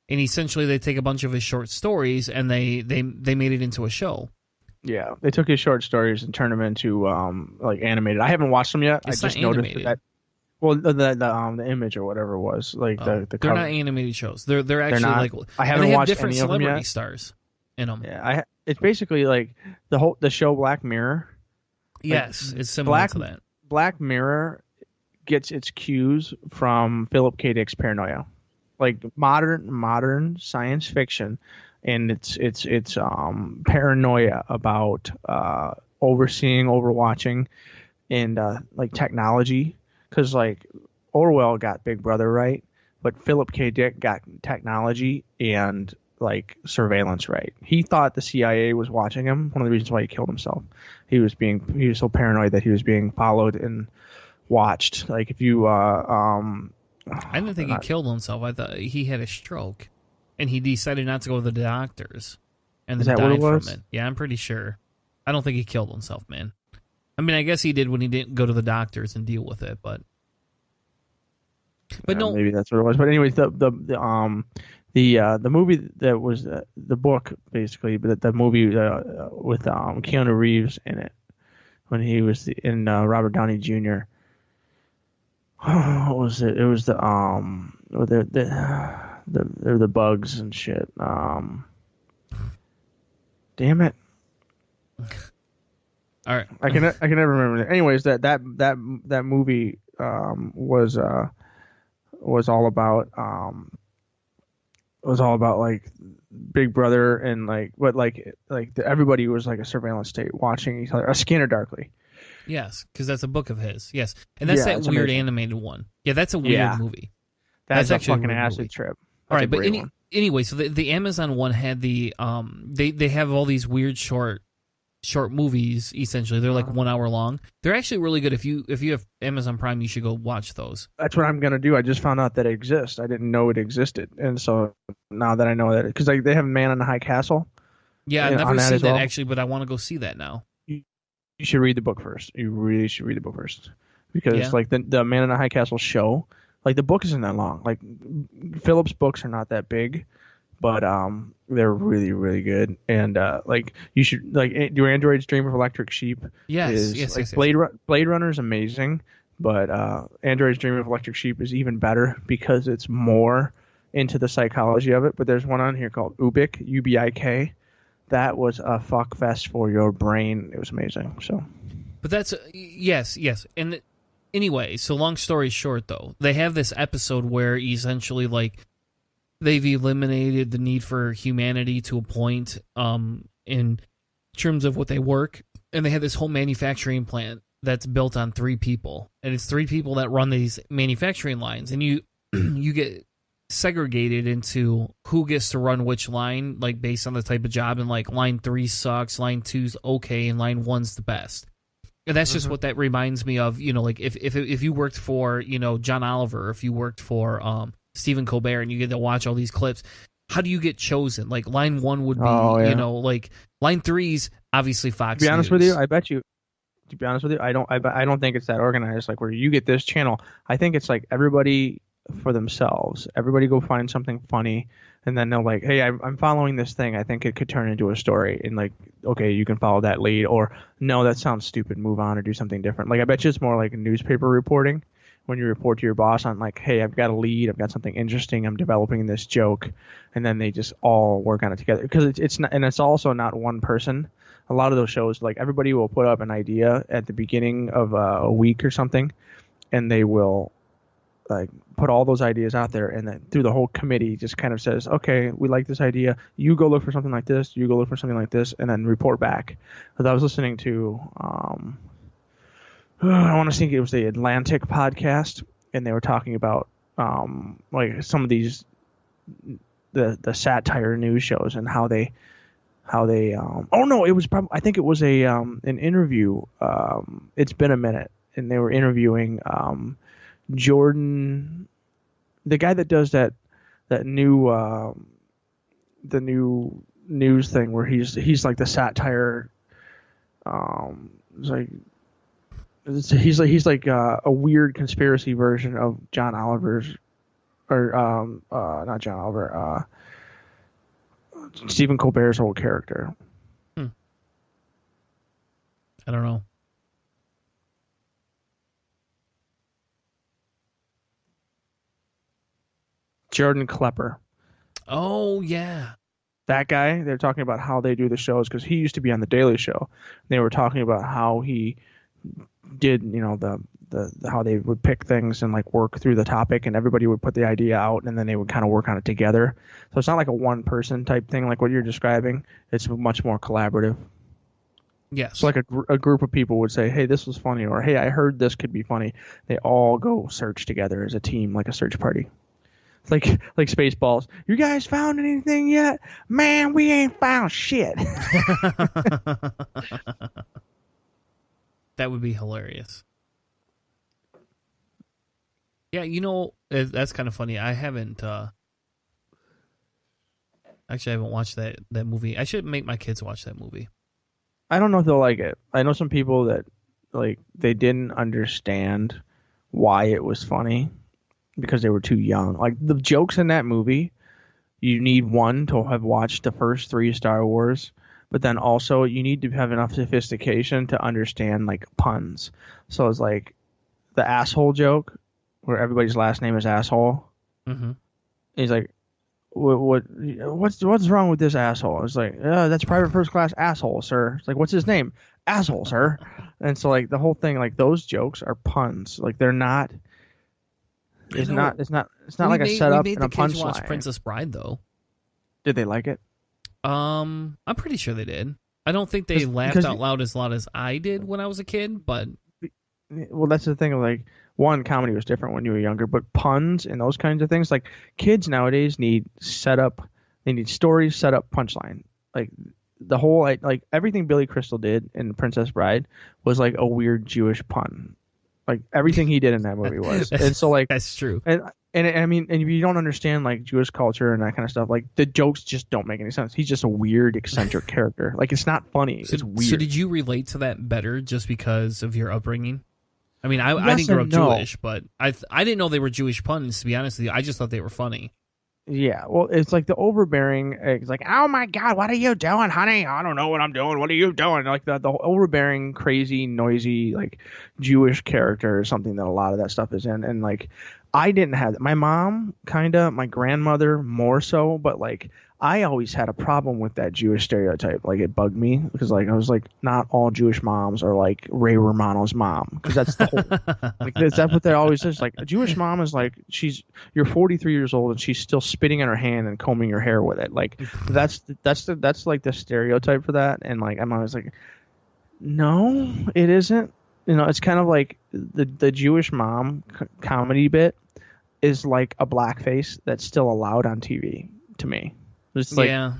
and essentially they take a bunch of his short stories and they made it into a show. Yeah, they took his short stories and turned them into like animated. I haven't watched them yet. It's I just not noticed animated. that. Well, the image or whatever it was like the they're cover. not animated shows. They're actually not. like I haven't and they have watched different any of them celebrity yet. stars in them. Yeah, it's basically like the show Black Mirror. Yes, it's similar to that. Black Mirror gets its cues from Philip K. Dick's Paranoia, like modern science fiction. And it's paranoia about overwatching, and like technology, because like Orwell got Big Brother right, but Philip K. Dick got technology and like surveillance right. He thought the CIA was watching him. One of the reasons why he killed himself. He was so paranoid that he was being followed and watched. Like if you I didn't think he killed himself. I thought he had a stroke. And he decided not to go to the doctors, and then died from it. Yeah, I'm pretty sure. I don't think he killed himself, man. I mean, I guess he did when he didn't go to the doctors and deal with it, but no, maybe that's what it was. But anyways, the movie that was the book basically, but the movie with Keanu Reeves in it when he was in Robert Downey Jr. What was it? It was they're the bugs and shit. Damn it! All right, I can never remember. Anyways, that movie was all about was all about like Big Brother and everybody was like a surveillance state watching each other. A Scanner Darkly. Yes, because that's a book of his. Yes, and that's that weird amazing. Animated one. Yeah, that's a weird movie. That's a actually fucking weird acid movie. trip. All right, but anyway, so the Amazon one had the they have all these weird short movies. Essentially, they're like 1 hour long. They're actually really good. If you have Amazon Prime, you should go watch those. That's what I'm gonna do. I just found out that it exists. I didn't know it existed, and so now that I know that, because they have Man in the High Castle. Yeah, I've never seen that actually, but I want to go see that now. You should read the book first. You really should read the book first, because like the Man in the High Castle show, like the book isn't that long. Like Philip's books are not that big, but they're really, really good. And like you should like your Android's Dream of Electric Sheep. Yes. Blade Runner is amazing, but Android's Dream of Electric Sheep is even better because it's more into the psychology of it. But there's one on here called Ubik, UBIK. That was a fuck fest for your brain. It was amazing. So, but that's yes. And anyway, so long story short, though, they have this episode where essentially like they've eliminated the need for humanity to a point in terms of what they work, and they have this whole manufacturing plant that's built on 3 people, and it's 3 people that run these manufacturing lines, and you get segregated into who gets to run which line, like based on the type of job, and like line 3 sucks, line 2's okay, and line 1's the best. And that's just what that reminds me of, like if you worked for, John Oliver, if you worked for Stephen Colbert, and you get to watch all these clips, how do you get chosen? Like line 1 would be, like line 3's obviously Fox To be honest News. with you, I bet you. To be honest with you, I don't think it's that organized. Like where you get this channel, I think it's like everybody for themselves. Everybody go find something funny, and then they're like, hey, I'm following this thing. I think it could turn into a story. And like, okay, you can follow that lead, or no, that sounds stupid. Move on or do something different. Like I bet you it's more like newspaper reporting when you report to your boss on like, hey, I've got a lead. I've got something interesting. I'm developing this joke, and then they just all work on it together, because it's not, and it's also not one person. A lot of those shows, like everybody will put up an idea at the beginning of a week or something, and they will like put all those ideas out there, and then through the whole committee just kind of says, okay, we like this idea, you go look for something like this, you go look for something like this, and then report back. Because I was listening to I want to think it was the Atlantic podcast, and they were talking about like some of these the satire news shows and how they oh no, it was I think it was a an interview. It's been a minute, and they were interviewing Jordan, the guy that does that new the new news thing where he's like the satire. He's like a weird conspiracy version of John Oliver's, or not John Oliver, Stephen Colbert's old character. I don't know. Jordan Klepper. Oh, yeah. That guy, they're talking about how they do the shows, because he used to be on The Daily Show. They were talking about how he did, the how they would pick things and like work through the topic, and everybody would put the idea out, and then they would kind of work on it together. So it's not like a one-person type thing like what you're describing. It's much more collaborative. Yes. So like a group of people would say, hey, this was funny, or hey, I heard this could be funny. They all go search together as a team, like a search party. Like Spaceballs. You guys found anything yet? Man, we ain't found shit. That would be hilarious. Yeah, that's kind of funny. I haven't actually I haven't watched that movie. I should make my kids watch that movie. I don't know if they'll like it. I know some people that like they didn't understand why it was funny because they were too young. Like the jokes in that movie, you need one to have watched the first 3 Star Wars, but then also you need to have enough sophistication to understand like puns. So it's like the asshole joke where everybody's last name is asshole. Mm-hmm. He's like, what's wrong with this asshole? It's like, that's private first class asshole, sir. It's like, what's his name? Asshole, sir. And so like the whole thing, like those jokes are puns. Like they're not. It's not like a setup and a punchline. We made the kids watch Princess Bride though. Did they like it? I'm pretty sure they did. I don't think they laughed out loud as I did when I was a kid, but well, that's the thing. Like, one, comedy was different when you were younger, but puns and those kinds of things, like kids nowadays need setup. They need stories, setup, punchline. Like the whole like everything Billy Crystal did in Princess Bride was like a weird Jewish pun. Like everything he did in that movie was, and so like that's true. And I mean, and if you don't understand like Jewish culture and that kind of stuff, like the jokes just don't make any sense. He's just a weird, eccentric character. Like it's not funny. It's weird. So did you relate to that better just because of your upbringing? I mean, I didn't grow up Jewish, but I didn't know they were Jewish puns. To be honest with you, I just thought they were funny. Yeah, well, it's like the overbearing. It's like, oh my God, what are you doing, honey? I don't know what I'm doing. What are you doing? Like the overbearing, crazy, noisy, like Jewish character is something that a lot of that stuff is in. And like, I didn't have that. My mom, kinda, my grandmother more so, but like, I always had a problem with that Jewish stereotype. Like it bugged me because like I was like, not all Jewish moms are like Ray Romano's mom, because that's the whole like that's what they always is. Like a Jewish mom is like you're 43 years old and she's still spitting in her hand and combing your hair with it. Like that's like the stereotype for that. And like I'm always like, no, it isn't. You know, it's kind of like the Jewish mom comedy bit is like a blackface that's still allowed on TV to me. It's like, yeah,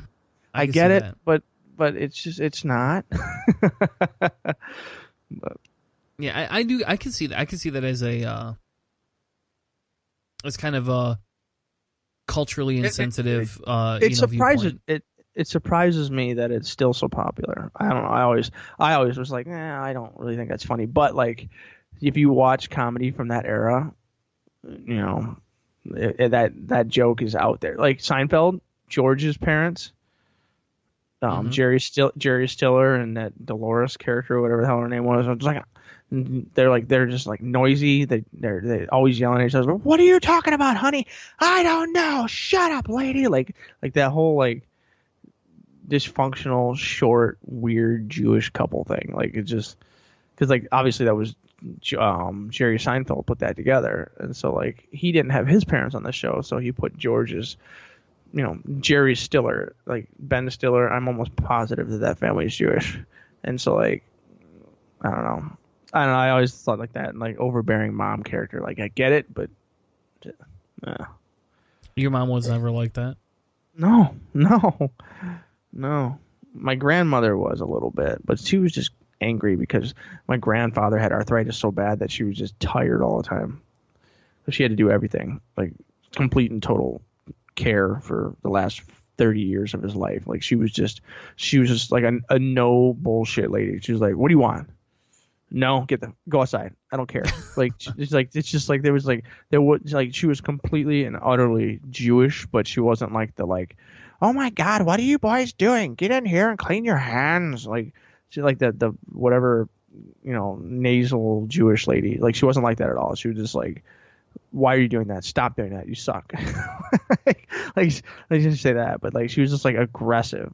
I get it, but it's not. But, yeah, I do. I can see that. I can see that as a as kind of a culturally insensitive. It surprises it surprises me that it's still so popular. I don't know. I always was like, I don't really think that's funny. But like, if you watch comedy from that era, you know, that joke is out there. Like Seinfeld. George's parents, Jerry Stiller and that Dolores character, whatever the hell her name was, they're just like noisy. They're always yelling at each other. What are you talking about, honey? I don't know. Shut up, lady. Like that whole like dysfunctional, short, weird Jewish couple thing. Like it just because like obviously that was Jerry Seinfeld put that together, and so like he didn't have his parents on the show, so he put George's. You know, Jerry Stiller, like Ben Stiller, I'm almost positive that family is Jewish. And so, like, I don't know. I always thought like that, like, overbearing mom character. Like, I get it, but, Your mom was never like that? No. My grandmother was a little bit, but she was just angry because my grandfather had arthritis so bad that she was just tired all the time. So she had to do everything, like, complete and total care for the last 30 years of his life. Like she was just like a no bullshit lady. She was like, what do you want? No, go outside. I don't care. Like it's just like there was she was completely and utterly Jewish, but she wasn't like the like, oh my God, what are you boys doing? Get in here and clean your hands. Like she like the whatever, you know, nasal Jewish lady. Like she wasn't like that at all. She was just like, why are you doing that? Stop doing that. You suck. like she didn't say that, but like she was just like aggressive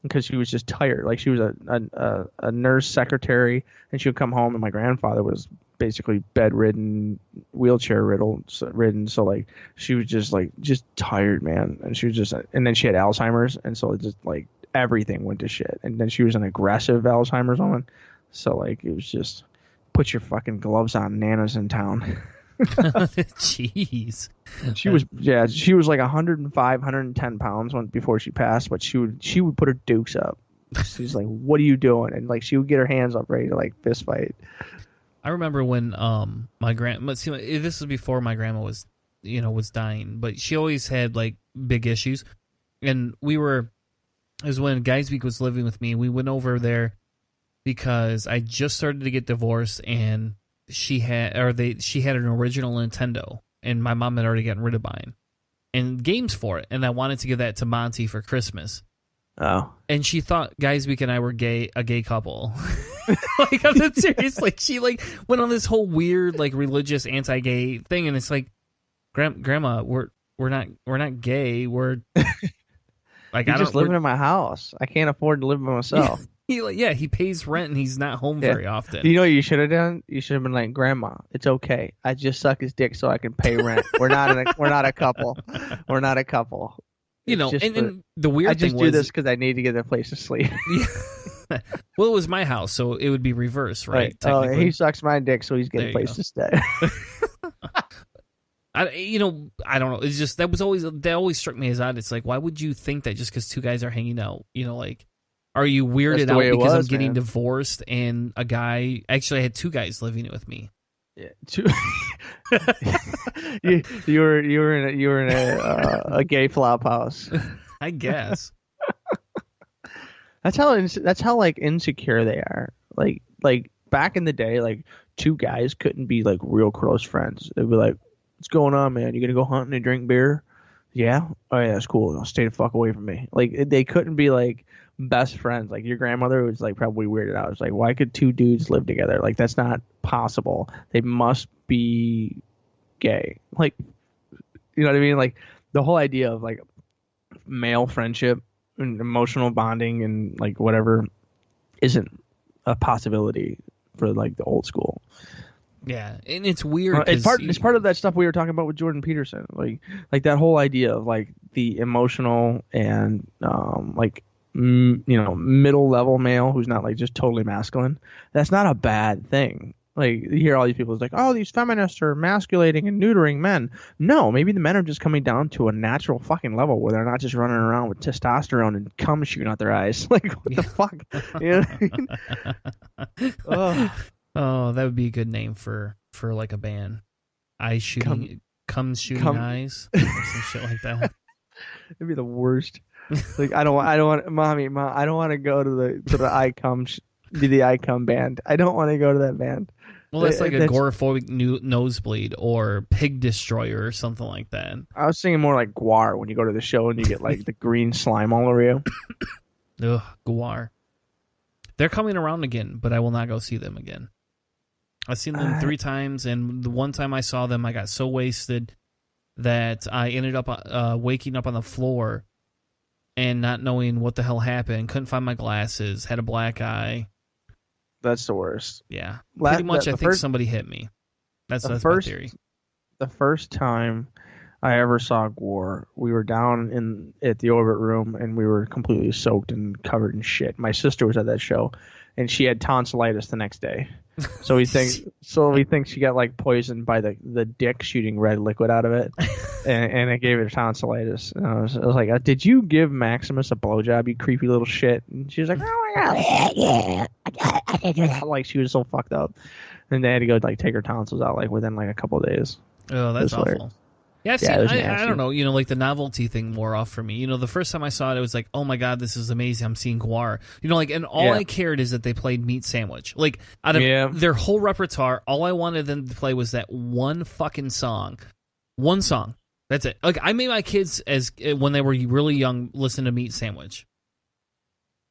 because she was just tired. Like she was a nurse secretary, and she would come home, and my grandfather was basically bedridden, wheelchair ridden. So like she was just tired, man. And she was just, and then she had Alzheimer's, and so it just like everything went to shit. And then she was an aggressive Alzheimer's woman. So like it was just put your fucking gloves on. Nana's in town. Jeez. She was like 105, 110 pounds before she passed, but she would put her dukes up. She's like, what are you doing? And like she would get her hands up ready to like fist fight. I remember when my grandma, this was before my grandma was dying, but she always had like big issues. And it was when Geisbeek was living with me. We went over there because I just started to get divorced, and she had an original Nintendo, and my mom had already gotten rid of mine and games for it, and I wanted to give that to Monty for Christmas. Oh, and she thought Geisbeek and I were a gay couple. Like I'm not serious. Like she like went on this whole weird like religious anti-gay thing, and it's like, Grandma, we're not gay. We're like you're just living in my house. I can't afford to live by myself. He pays rent and he's not home very often. You know what you should have done? You should have been like, Grandma, it's okay. I just suck his dick so I can pay rent. We're not a couple. We're not a couple. You know, just and the weird I just thing do was, this because I need to get a place to sleep. well, it was my house, so it would be reversed, right? Oh, Technically. he sucks my dick, so he's getting a place to stay. I don't know. It's just that always struck me as odd. It's like, why would you think that just because two guys are hanging out? You know, like, are you weirded out because I'm getting divorced and a guy? Actually, I had two guys living with me. Yeah, two. you were in a gay flop house. I guess. That's how like insecure they are. Like back in the day, like two guys couldn't be like real close friends. They'd be like, "What's going on, man? You gonna go hunting and drink beer?" Yeah. Oh yeah, that's cool. Don't stay the fuck away from me. Like they couldn't be like best friends. Like your grandmother was like probably weirded out. It's like, why could two dudes live together? Like that's not possible. They must be gay. Like, you know what I mean? Like the whole idea of like male friendship and emotional bonding and like whatever isn't a possibility for like the old school. Yeah, and it's weird. It's part of that stuff we were talking about with Jordan Peterson. Like that whole idea of like the emotional and middle level male who's not like just totally masculine. That's not a bad thing. Like you hear all these people, it's like, oh, these feminists are emasculating and neutering men. No, maybe the men are just coming down to a natural fucking level where they're not just running around with testosterone and cum shooting out their eyes. Like what the fuck? You know what I mean? Oh, that would be a good name for like a band. Eyes shooting, cum shooting eyes, or some shit like that. It'd be the worst. Like I don't want, mommy, mom, I don't want to go to the be the icon band. I don't want to go to that band. Well, that's like agoraphobic nosebleed or pig destroyer or something like that. I was thinking more like Guar when you go to the show and you get like the green slime all over you. Ugh, Guar. They're coming around again, but I will not go see them again. I've seen them 3 times, and the one time I saw them, I got so wasted that I ended up waking up on the floor and not knowing what the hell happened. Couldn't find my glasses, had a black eye. That's the worst. Yeah. Pretty much, I think somebody hit me. That's my theory. The first time I ever saw Gwar, we were down at the Orbit Room, and we were completely soaked and covered in shit. My sister was at that show, and she had tonsillitis the next day. So we think she got like poisoned by the dick shooting red liquid out of it, and it gave her tonsillitis. And I was like, did you give Maximus a blowjob, you creepy little shit? And she was like, oh my god, like she was so fucked up, and they had to go like take her tonsils out like within like a couple of days. Oh, that's awful. Yeah, I don't know. You know, like the novelty thing wore off for me. You know, the first time I saw it, it was like, oh my god, this is amazing. I'm seeing Gwar. You know, like, and all I cared is that they played Meat Sandwich. Like, out of their whole repertoire, all I wanted them to play was that one fucking song. One song. That's it. Like, I made my kids, when they were really young, listen to Meat Sandwich.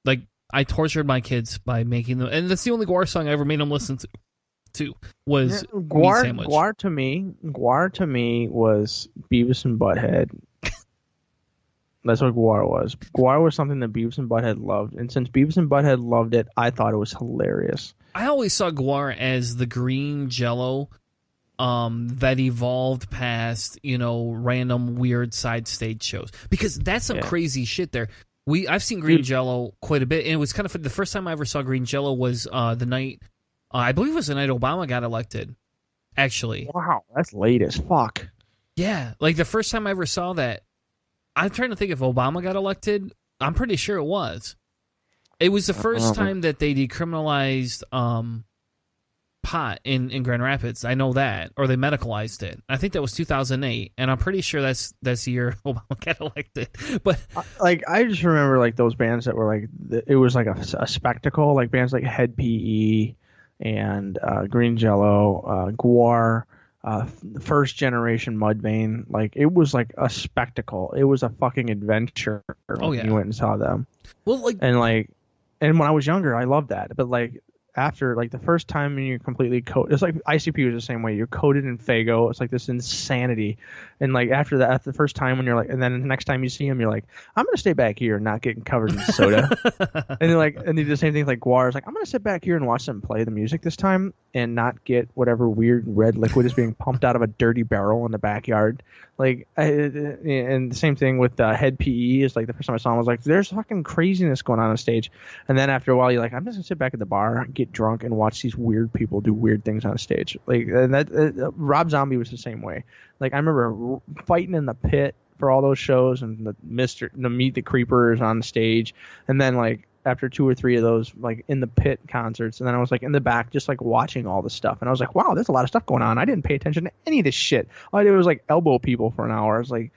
Like, I tortured my kids by making them, and that's the only Gwar song I ever made them listen to. Was Meat Sandwich. Gwar to me was Beavis and Butthead. That's what Gwar was. Gwar was something that Beavis and Butthead loved, and since Beavis and Butthead loved it, I thought it was hilarious. I always saw Gwar as the green Jello that evolved past, you know, random weird side stage shows, because that's some crazy shit there. I've seen Green Jello quite a bit, and it was kind of the first time I ever saw Green Jello was the night. I believe it was the night Obama got elected, actually. Wow, that's late as fuck. Yeah, like the first time I ever saw that, I'm trying to think if Obama got elected. I'm pretty sure it was. It was the first time that they decriminalized pot in Grand Rapids. I know that. Or they medicalized it. I think that was 2008, and I'm pretty sure that's the year Obama got elected. But like, I just remember like those bands that were like, it was like a spectacle, like bands like Head PE and Green Jello, Gwar, first generation Mudvayne. Like, it was like a spectacle. It was a fucking adventure when you went and saw them. Well, and when I was younger, I loved that. But like after like the first time when you're completely coated, it's like ICP was the same way. You're coated in Faygo. It's like this insanity. And like after the first time when you're like, and then the next time you see them, you're like, I'm gonna stay back here and not getting covered in soda. And they do the same thing like Gwar. It's like, I'm gonna sit back here and watch them play the music this time and not get whatever weird red liquid is being pumped out of a dirty barrel in the backyard. And the same thing with Head PE is like the first time I saw him, I was like, there's fucking craziness going on stage. And then after a while, you're like, I'm just gonna sit back at the bar, get drunk, and watch these weird people do weird things on stage. Like, and that Rob Zombie was the same way. Like, I remember fighting in the pit for all those shows, and the Meet the Creepers on stage, and then like after 2 or 3 of those, like in the pit concerts, and then I was like in the back just like watching all the stuff, and I was like, wow, there's a lot of stuff going on. I didn't pay attention to any of this shit. All I did was like elbow people for an hour. I was like,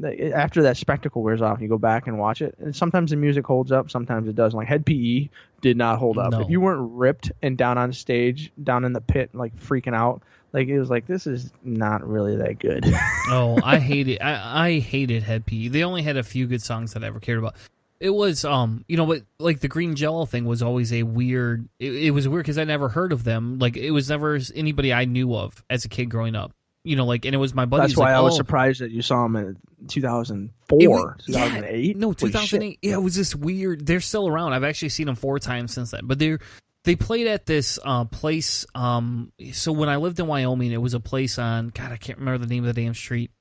after that spectacle wears off, you go back and watch it, and sometimes the music holds up, sometimes it doesn't. Like Head PE did not hold up. No. If you weren't ripped and down on stage, down in the pit, like freaking out, like it was like, this is not really that good. Oh, I hate it. I hated Head PE. They only had a few good songs that I ever cared about. It was, but like the Green Jello thing was always a weird. It was weird because I never heard of them. Like it was never anybody I knew of as a kid growing up. And it was my buddies. That's why like, I was surprised that you saw them in 2004, 2008. No, 2008. Yeah, it was this weird. They're still around. I've actually seen them 4 times since then. But they played at this place. So when I lived in Wyoming, it was a place on, God, I can't remember the name of the damn street.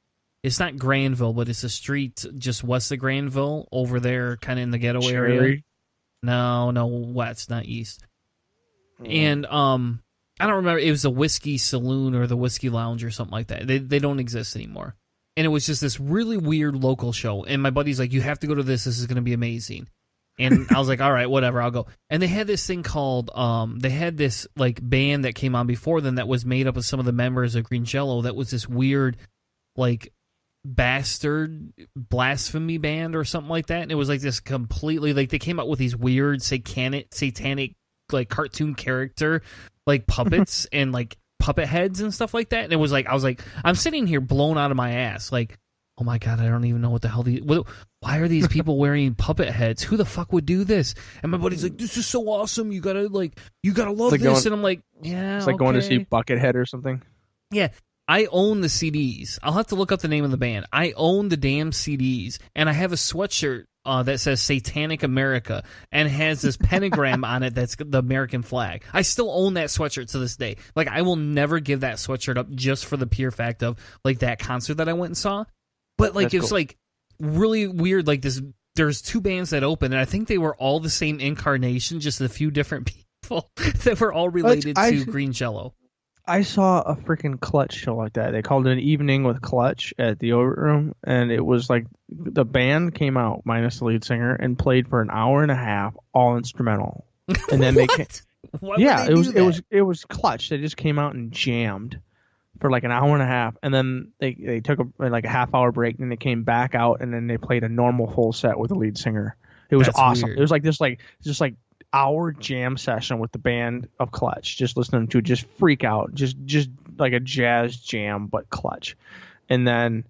It's not Granville, but it's a street just west of Granville, over there, kind of in the ghetto area. No, west, not east. And I don't remember. It was the Whiskey Saloon or the Whiskey Lounge or something like that. They don't exist anymore. And it was just this really weird local show. And my buddy's like, you have to go to this. This is going to be amazing. And I was like, all right, whatever, I'll go. And they had this thing called, they had this like band that came on before them that was made up of some of the members of Green Jello. That was this weird, like, bastard blasphemy band or something like that. And it was like this completely, like, they came out with these weird satanic like cartoon character like puppets and like puppet heads and stuff like that. And it was like, I was like, I'm sitting here blown out of my ass, like, oh my God, I don't even know what the hell why are these people wearing puppet heads? Who the fuck would do this? And my buddy's like, this is so awesome, you gotta love this. And I'm like, yeah, it's like going to see Buckethead or something. Yeah, I own the CDs. I'll have to look up the name of the band. I own the damn CDs, and I have a sweatshirt that says Satanic America and has this pentagram on it that's the American flag. I still own that sweatshirt to this day. Like, I will never give that sweatshirt up just for the pure fact of, like, that concert that I went and saw. But, like, it was, like, really weird. Like, there's 2 bands that opened, and I think they were all the same incarnation, just a few different people that were all related to Green Jello. I saw a freaking Clutch show like that. They called it an evening with Clutch at the Orbit Room, and it was like the band came out minus the lead singer and played for an hour and a half, all instrumental. And then they came, it was Clutch. They just came out and jammed for like an hour and a half, and then they took a half-hour break, and they came back out, and then they played a normal full set with the lead singer. It was awesome. Weird. It was like this, just hour jam session with the band of Clutch, just listening to just freak out, just like a jazz jam, but Clutch. And then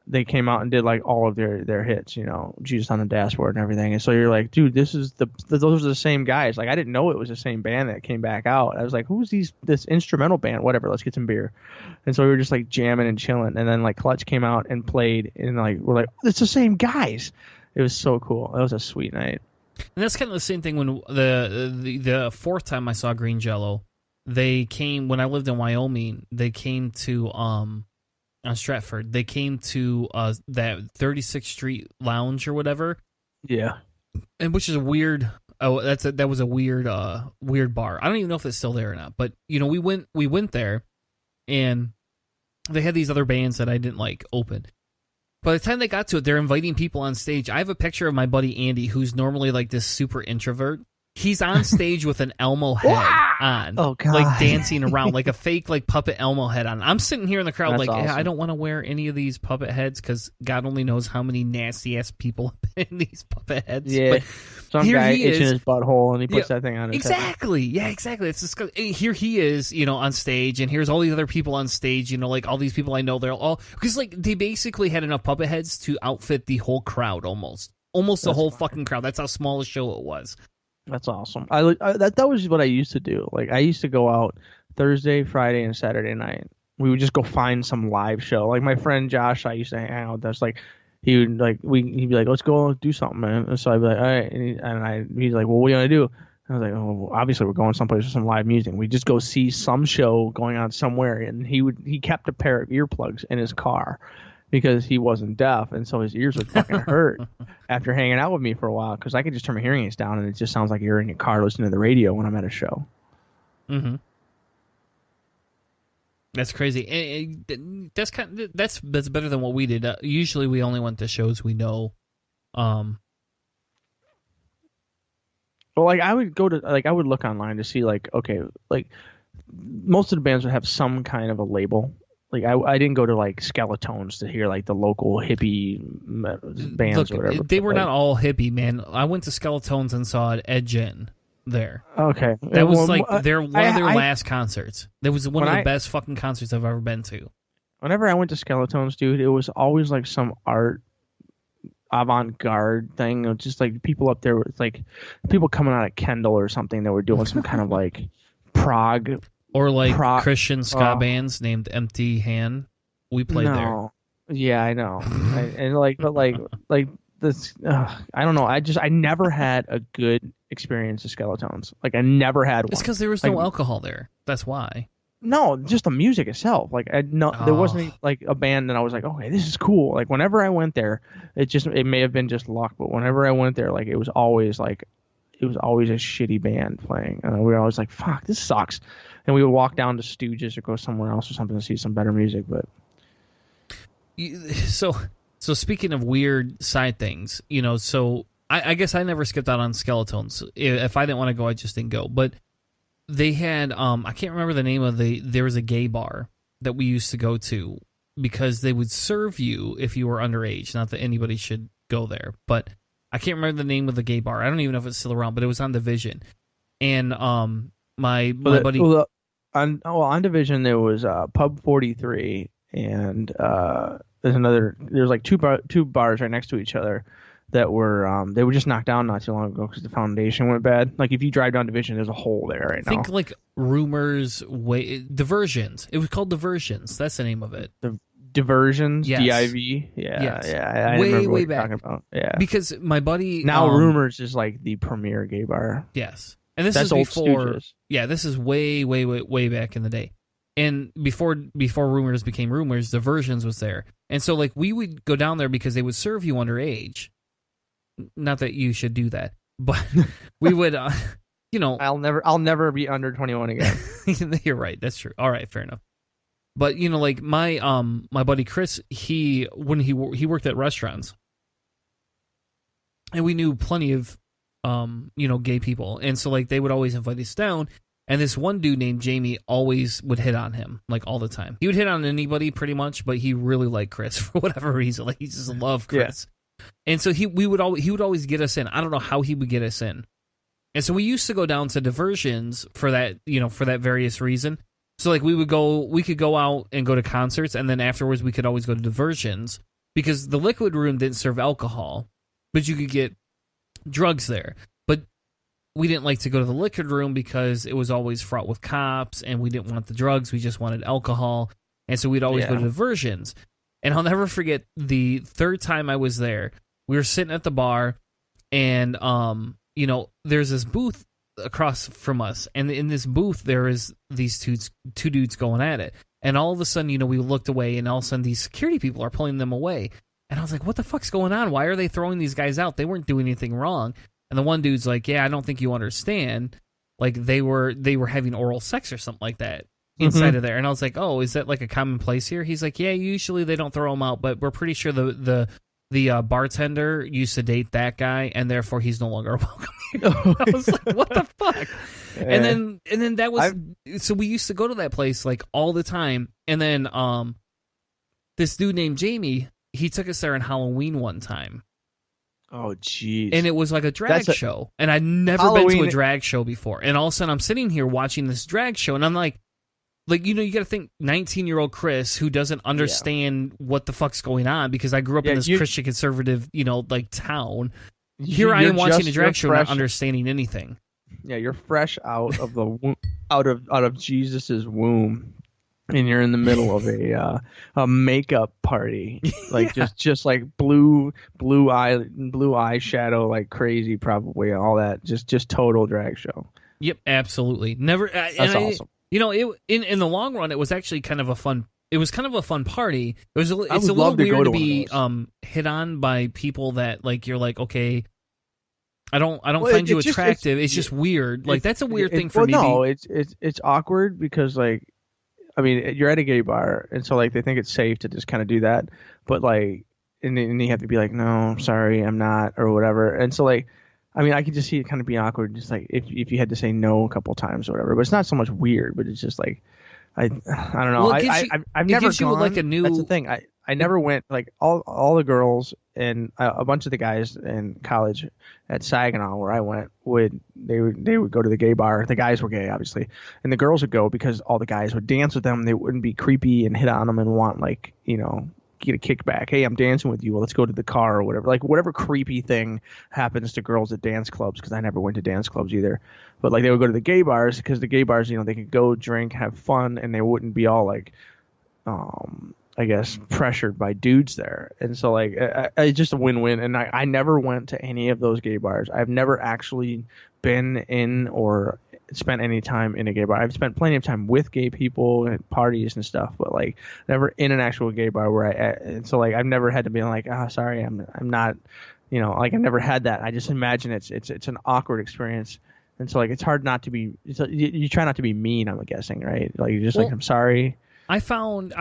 they came out and did like all of their hits, Jesus on the Dashboard and everything. And so you're like, dude, those are the same guys. Like, I didn't know it was the same band that came back out. I was like, who's this instrumental band? Whatever, let's get some beer. And so we were just like jamming and chilling. And then like Clutch came out and played, and like we're like, it's the same guys. It was so cool. It was a sweet night. And that's kind of the same thing when the 4th time I saw Green Jello, they came when I lived in Wyoming. They came to on Stratford. They came to that 36th Street Lounge or whatever. Yeah, and which is a weird. Oh, that was a weird bar. I don't even know if it's still there or not. But we went there, and they had these other bands that I didn't like open. By the time they got to it, they're inviting people on stage. I have a picture of my buddy Andy, who's normally like this super introvert. He's on stage with an Elmo head on, like dancing around, like a fake like puppet Elmo head on. I'm sitting here in the crowd, like, awesome. Yeah, I don't want to wear any of these puppet heads because God only knows how many nasty ass people have in these puppet heads. Yeah, but some guy itching his butthole and he puts that thing on his exactly. head. Yeah, exactly. It's just, here he is, on stage, and here's all these other people on stage. Like all these people I know, they're all because like they basically had enough puppet heads to outfit the whole crowd, almost the whole fucking crowd. That's how small a show it was. That's awesome. That was what I used to do. Like, I used to go out Thursday, Friday, and Saturday night. We would just go find some live show. Like, my friend Josh, I used to hang out with. That's like, he'd be like, let's go do something, man. And so I'd be like, all right. He's like, well, what are you gonna do? And I was like, oh, well, obviously we're going someplace with some live music. We just go see some show going on somewhere. And he kept a pair of earplugs in his car. because he wasn't deaf, and so his ears would fucking hurt after hanging out with me for a while because I could just turn my hearing aids down and it just sounds like you're in your car listening to the radio when I'm at a show. Mm-hmm. That's crazy. That's better than what we did. Usually, we only went to shows we know. Well, like I would go to I would look online to see okay, most of the bands would have some kind of a label. Like I didn't go to Skeletones to hear the local hippie bands or whatever. They were not all hippie, man. I went to Skeletones and saw Ed Gin there. Okay, that was one of their last concerts. That was one of the best fucking concerts I've ever been to. Whenever I went to Skeletones, dude, it was always some art avant-garde thing. It was just people up there with people coming out of Kendall or something that were doing some kind of prog. Or Christian ska bands named Empty Hand. We played there. Yeah, I know. This. I don't know. I never had a good experience with Skeletones. I never had one. It's because there was no alcohol there. That's why. No, just the music itself. There wasn't a band that I was okay, this is cool. Whenever I went there, it may have been just luck, but whenever I went there, it was always a shitty band playing, and we were always fuck, this sucks. And we would walk down to Stooges or go somewhere else or something to see some better music. But so speaking of weird side things, so I guess I never skipped out on Skeletones. If I didn't want to go, I just didn't go. But they had I can't remember the name of there was a gay bar that we used to go to because they would serve you if you were underage. Not that anybody should go there, but I can't remember the name of the gay bar. I don't even know if it's still around, but it was on Division. And my buddy on Division there was Pub 43 and there's two bars right next to each other that were they were just knocked down not too long ago because the foundation went bad. If you drive down Division, there's a hole there right now. Think Diversions. It was called Diversions. That's the name of it. Diversions, yes. D-I-V. Yeah, yes. Yeah. I way remember what back. you're talking about. Yeah, because my buddy now Rumors is the premier gay bar. Yes, and this That's is before. Stooges. Yeah, this is way back in the day, and before Rumors became Rumors, Diversions was there, and so we would go down there because they would serve you underage. Not that you should do that, but we would. I'll never be under 21 again. You're right. That's true. All right, fair enough. But my buddy Chris, he worked at restaurants, and we knew plenty of gay people, and so they would always invite us down. And this one dude named Jamie always would hit on him all the time. He would hit on anybody pretty much, but he really liked Chris for whatever reason. He just loved Chris, and so he would always get us in. I don't know how he would get us in, and so we used to go down to Diversions for that for that various reason. So we could go out and go to concerts, and then afterwards we could always go to Diversions because the Liquid Room didn't serve alcohol, but you could get drugs there. But we didn't like to go to the Liquid Room because it was always fraught with cops, and we didn't want the drugs. We just wanted alcohol, and so we'd always go to Diversions. And I'll never forget the third time I was there. We were sitting at the bar, and there's this booth across from us, and in this booth there is these two dudes going at it, and all of a sudden we looked away, and all of a sudden these security people are pulling them away, and I was like, what the fuck's going on? Why are they throwing these guys out? They weren't doing anything wrong. And the one dude's like, yeah, I don't think you understand, they were having oral sex or something like that inside of there. And I was like, oh, is that a commonplace here? He's like, yeah, usually they don't throw them out, but we're pretty sure the bartender used to date that guy, and therefore he's no longer welcome here. I was like, what the fuck? Yeah. And then that was so we used to go to that place all the time. And then this dude named Jamie, he took us there on Halloween one time. Oh, jeez. And it was a drag show, and I'd never been to a drag show before. And all of a sudden, I'm sitting here watching this drag show, and I'm like, you got to think 19-year-old Chris who doesn't understand what the fuck's going on because I grew up in this Christian conservative, town. Here I am watching a drag show, not understanding anything. Yeah, you're fresh out of the out of Jesus's womb, and you're in the middle of a makeup party, just blue eyeshadow like crazy, probably all that, just total drag show. Yep, absolutely. Never. That's awesome. In the long run, it was actually kind of a fun it was kind of a fun party. It's a would little love to go weird to to one of be those. hit on by people that like you're like, okay, I don't Well, find you it's just- attractive. It's just weird. Like that's a weird thing for me. No, it's awkward because like, I mean, you're at a gay bar, and so like they think it's safe to just kind of do that, but like, and then you have to be like, no, I'm sorry, I'm not, or whatever. And so like, I mean, I could just see it kind of being awkward, just like if you had to say no a couple times or whatever. But it's not so much weird, but it's just like, I don't know. Well, it gives you- I've it never gives you, gone. like, a new- That's the thing. I never went, like all the girls and a bunch of the guys in college at Saginaw where I went they would go to the gay bar. The guys were gay, obviously, and the girls would go because all the guys would dance with them. They wouldn't be creepy and hit on them and want like, you know, get a kickback. Hey, I'm dancing with you. Well, let's go to the car or whatever. Like whatever creepy thing happens to girls at dance clubs, because I never went to dance clubs either. But like they would go to the gay bars because the gay bars, you know, they could go drink, have fun, and they wouldn't be all like, I guess, pressured by dudes there. And so like it's just a win-win. And I never went to any of those gay bars. I've never actually been in or spent any time in a gay bar. I've spent plenty of time with gay people at parties and stuff, but like never in an actual gay bar where and so like I've never had to be like, sorry, I'm not, you know, like I've never had that. I just imagine it's an awkward experience. And so like it's hard not to be, you try not to be mean, I'm guessing, right? Like you're just like, I'm sorry. I found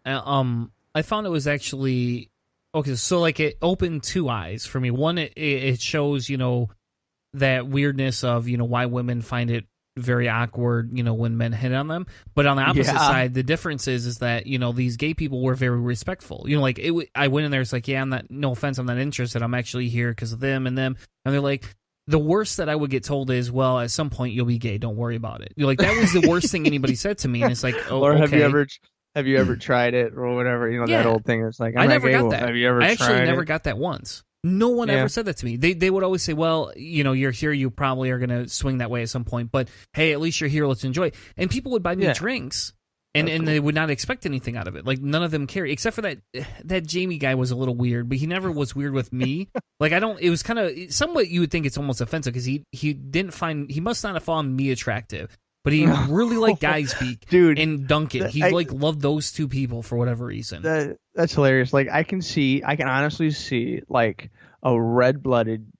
it was actually okay. So like it opened two eyes for me. One, it shows, you know, that weirdness of, you know, why women find it very awkward, you know, when men hit on them. But on the opposite side, the difference is that, you know, these gay people were very respectful. You know, like I went in there, it's like, yeah, I'm not, no offense, I'm not interested. I'm actually here because of them and them. And they're like, the worst that I would get told is, well, at some point you'll be gay. Don't worry about it. You're like, that was the worst thing anybody said to me. And it's like, oh, or have okay. you ever tried it or whatever? You know, Yeah. that old thing. It's like, I never got that. Have you ever I actually tried never it? got that once. No one ever said that to me. They would always say, well, you know, you're here, you probably are going to swing that way at some point, but hey, at least you're here, let's enjoy it. And people would buy me drinks, and they would not expect anything out of it. Like, none of them cared, except for that Jamie guy was a little weird, but he never was weird with me. Like, it was kind of, somewhat you would think it's almost offensive, because he must not have found me attractive. But he really liked Guy Speak, Dude, and Duncan. He loved those two people for whatever reason. That's hilarious. Like I can honestly see like a red-blooded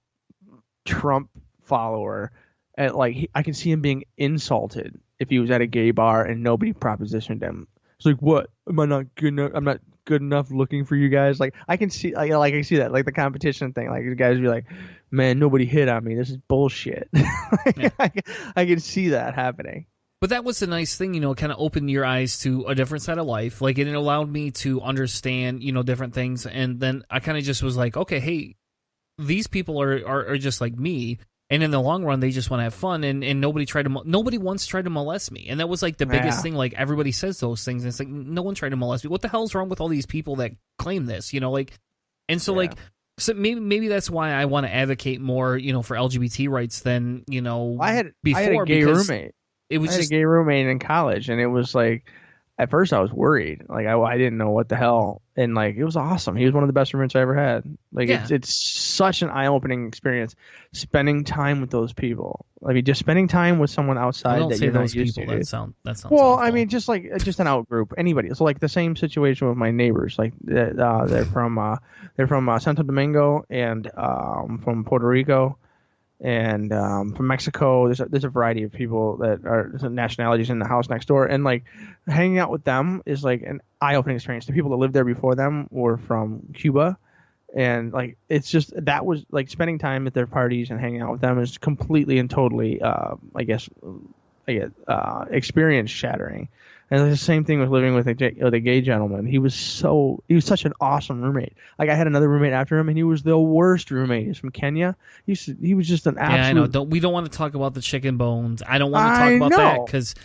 Trump follower, and like I can see him being insulted if he was at a gay bar and nobody propositioned him. It's like, what? Am I not good enough? I'm not good enough looking for you guys. Like I can see, like I see that, like the competition thing. Like the guys be like, man, nobody hit on me. This is bullshit. I can see that happening. But that was the nice thing, you know, it kind of opened your eyes to a different side of life. Like, it allowed me to understand, you know, different things. And then I kind of just was like, okay, hey, these people are just like me. And in the long run, they just want to have fun. And nobody once tried to molest me. And that was like the biggest thing. Like, everybody says those things. And it's like, no one tried to molest me. What the hell's wrong with all these people that claim this, you know, like, and so like, so maybe that's why I want to advocate more, you know, for LGBT rights than, you know, before. I had a gay roommate. I had a gay roommate in college, and it was like, at first I was worried. Like I didn't know what the hell, and like it was awesome. He was one of the best roommates I ever had. Like it's such an eye-opening experience spending time with those people. I mean, just spending time with someone outside that you're not used to. That sounds well, awful. I mean, just an out group. Anybody. So like the same situation with my neighbors. Like they're from Santo Domingo and from Puerto Rico. And from Mexico, there's a variety of people that are nationalities in the house next door, and like hanging out with them is like an eye-opening experience. The people that lived there before them were from Cuba, and like it's just, that was like spending time at their parties and hanging out with them is completely and totally, experience shattering. And the same thing with living with a gay gentleman. He was such an awesome roommate. Like I had another roommate after him, and he was the worst roommate. He's from Kenya. He was just an absolute. Yeah, I know. We don't want to talk about the chicken bones. I don't want to talk about that because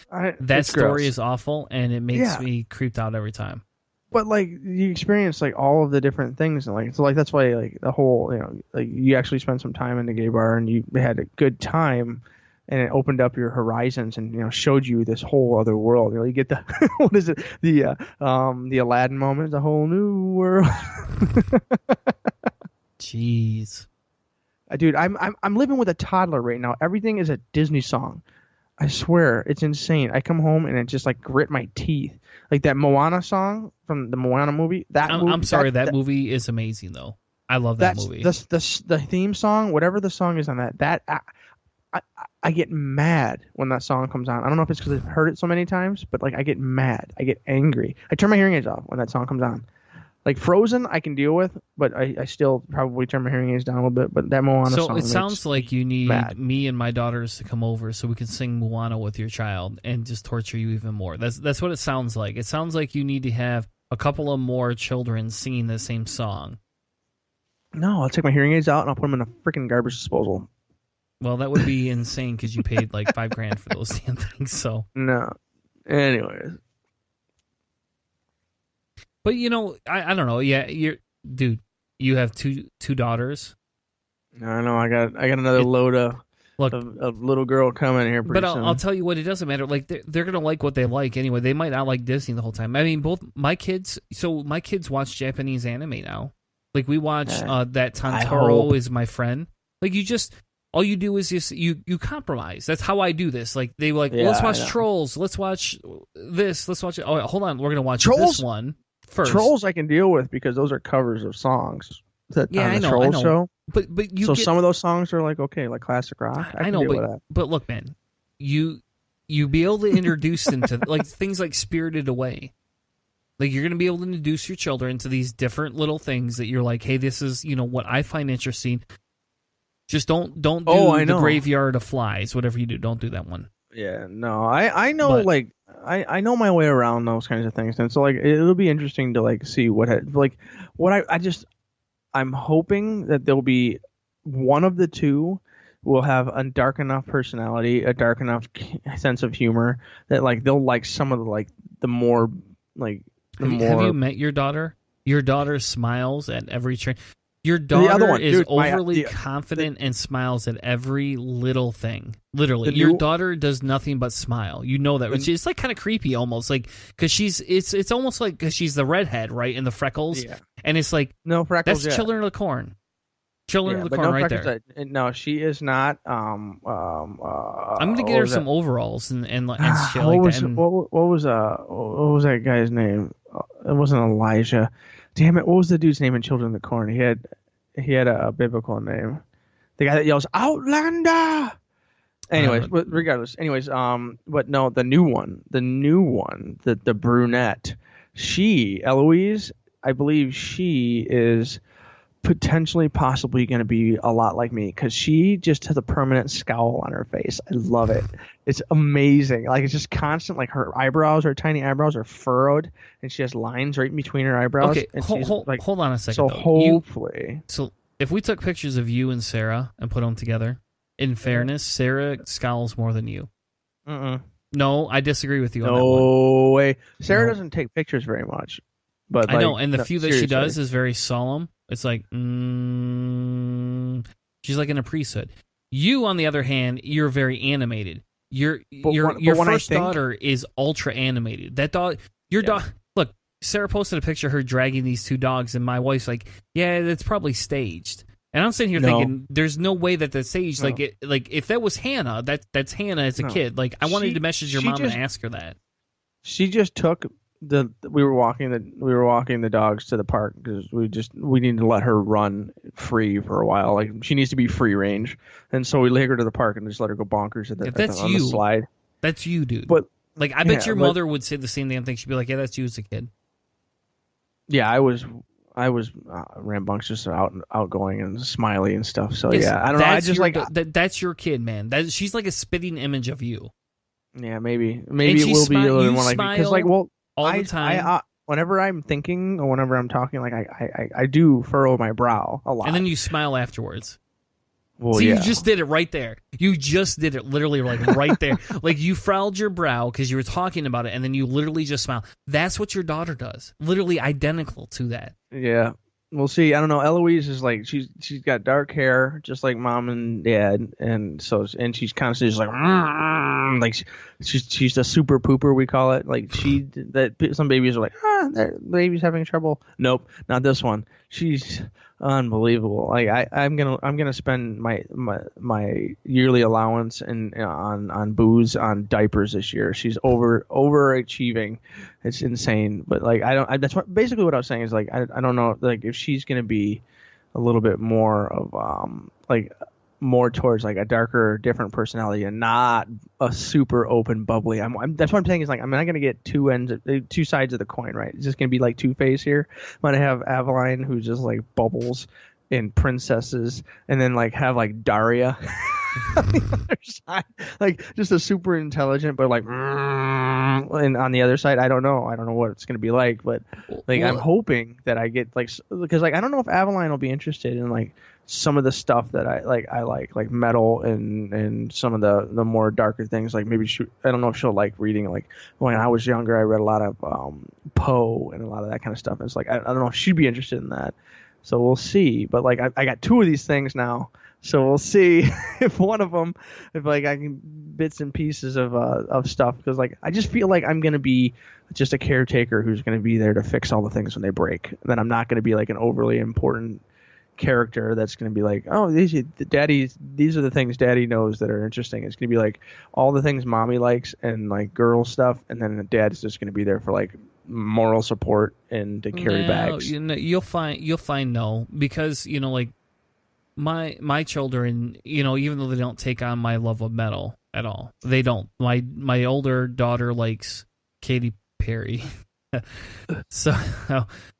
that story is awful, and it makes me creeped out every time. But like you experience like all of the different things, and like so like that's why like the whole, you know, like you actually spent some time in the gay bar and you had a good time. And it opened up your horizons, and you know, showed you this whole other world. You know, you get the what is it? The Aladdin moment, the whole new world. Jeez, dude, I'm living with a toddler right now. Everything is a Disney song. I swear, it's insane. I come home and it just like grit my teeth. Like that Moana song from the Moana movie. I'm sorry, that movie is amazing though. I love that movie. The theme song, whatever the song is on that I get mad when that song comes on. I don't know if it's because I've heard it so many times, but like I get mad. I get angry. I turn my hearing aids off when that song comes on. Like Frozen, I can deal with, but I still probably turn my hearing aids down a little bit. But that Moana song. So it sounds like you need mad. me and my daughters to come over so we can sing Moana with your child and just torture you even more. That's what it sounds like. It sounds like you need to have a couple of more children singing the same song. No, I'll take my hearing aids out and I'll put them in a freaking garbage disposal. Well, that would be insane because you paid like $5,000 for those damn things. So no. Anyways. But I don't know. Yeah, dude. You have two daughters. I know. I got another load of little girl coming here pretty soon. But I'll tell you what. It doesn't matter. Like they're gonna like what they like anyway. They might not like Disney the whole time. I mean, both my kids. So my kids watch Japanese anime now. Like we watch that Totoro is my friend. Like all you do is just you compromise. That's how I do this. Like they like let's watch Trolls. Let's watch this. Let's watch it. Oh, hold on. We're gonna watch this one. First. Trolls I can deal with because those are covers of songs on the Trolls show. But some of those songs are like okay, like classic rock. I know, deal with that. But look, man, you be able to introduce them to like things like Spirited Away. Like you're gonna be able to introduce your children to these different little things that you're like, hey, this is what I find interesting. Just don't do the Graveyard of Flies. Whatever you do, don't do that one. Yeah, no, I know I know my way around those kinds of things, and so like it'll be interesting to like see I'm hoping that there'll be one of the two will have a dark enough personality, a dark enough sense of humor that like they'll like some of the more like. Have you met your daughter? Your daughter smiles at every train. Your daughter is overly confident and smiles at every little thing. Literally, your daughter does nothing but smile. You know that, which is like kind of creepy almost, like because it's almost like because she's the redhead, right, and the freckles, and it's like no freckles. That's Children of the Corn. Children of the Corn, right there. No, she is not. I'm gonna get her some overalls and shit like that. What was that guy's name? It wasn't Elijah. Damn it! What was the dude's name in Children of the Corn? He had a biblical name. The guy that yells Outlander. Anyways, but regardless. Anyways, but no, the new one, the brunette. Eloise, I believe she is potentially possibly going to be a lot like me because she just has a permanent scowl on her face. I love it. It's amazing. Like it's just constant. Like her tiny eyebrows are furrowed, and she has lines right between her eyebrows. Okay, hold on a second. So hopefully, so if we took pictures of you and Sarah and put them together, in fairness, Sarah scowls more than you. No, I disagree with you. On that one. No way. Sarah doesn't take pictures very much, but I know, and the few that she does is very solemn. It's like, she's like in a priesthood. You, on the other hand, you're very animated. Your first daughter is ultra animated. That dog, dog. Look, Sarah posted a picture of her dragging these two dogs, and my wife's like, "Yeah, that's probably staged." And I'm sitting here thinking, "There's no way that that's staged." No. Like if that was Hannah, that's Hannah as a kid. Like I wanted to message your mom and ask her that. She just took. We were walking the dogs to the park because we need to let her run free for a while. Like she needs to be free range, and so we take her to the park and just let her go bonkers on the slide. That's you, dude. But like I bet your mother would say the same damn thing. She'd be like, "Yeah, that's you as a kid." Yeah, I was rambunctious, outgoing, and smiley and stuff. So I don't know. That's your kid, man. She's like a spitting image of you. Yeah, maybe it will be a little more like because all the time. Whenever I'm thinking or whenever I'm talking, like I do furrow my brow a lot. And then you smile afterwards. Well, you just did it right there. You just did it literally like right there. Like you frowned your brow because you were talking about it, and then you literally just smile. That's what your daughter does. Literally identical to that. Yeah. We'll see. I don't know. Eloise is like she's got dark hair, just like mom and dad, and she's constantly just like she's a super pooper, we call it. Like some babies are like the baby's having trouble. Nope, not this one. She's Unbelievable. Like I'm gonna spend my yearly allowance on booze on diapers this year. She's overachieving. It's insane. But like that's basically what I was saying is like I don't know like if she's gonna be a little bit more of like more towards like a darker, different personality and not a super open, bubbly. That's what I'm saying is like I'm not gonna get two sides of the coin, right? It's just gonna be like Two-Face here. I'm gonna have Aveline who's just like bubbles and princesses, and then like have like Daria on the other side, like just a super intelligent, but like, and on the other side, I don't know what it's gonna be like, but like I'm hoping that I get like because like I don't know if Aveline will be interested in like some of the stuff that I like metal and some of the more darker things. Like maybe I don't know if she'll like reading. Like when I was younger, I read a lot of Poe and a lot of that kind of stuff. And it's like I don't know if she'd be interested in that. So we'll see. But like I got two of these things now, so we'll see if one of them, if like I can bits and pieces of stuff, because like I just feel like I'm gonna be just a caretaker who's gonna be there to fix all the things when they break. And then I'm not gonna be like an overly important character that's going to be like, oh, these are the things daddy knows that are interesting. It's going to be like all the things mommy likes and like girl stuff, and then the dad's just going to be there for like moral support and to carry bags. You'll find no, because like my children, even though they don't take on my love of metal at all, they don't. My older daughter likes Katy Perry, so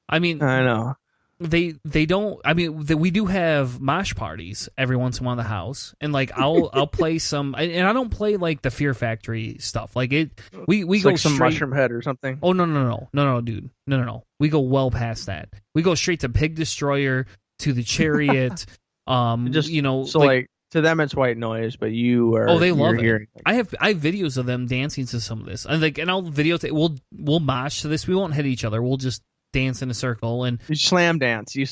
I mean, I know. They don't. I mean, we do have mosh parties every once in a while in the house, and like I'll play some, and I don't play like the Fear Factory stuff. Like we go like some straight, Mushroom Head or something. Oh no, dude, no. We go well past that. We go straight to Pig Destroyer, to the Chariot. Just so like to them it's white noise, but you are. Oh, they love it. Hearing, I have videos of them dancing to some of this, and I'll videotape. We'll mosh to this. We won't hit each other. We'll just dance in a circle and you slam dance. You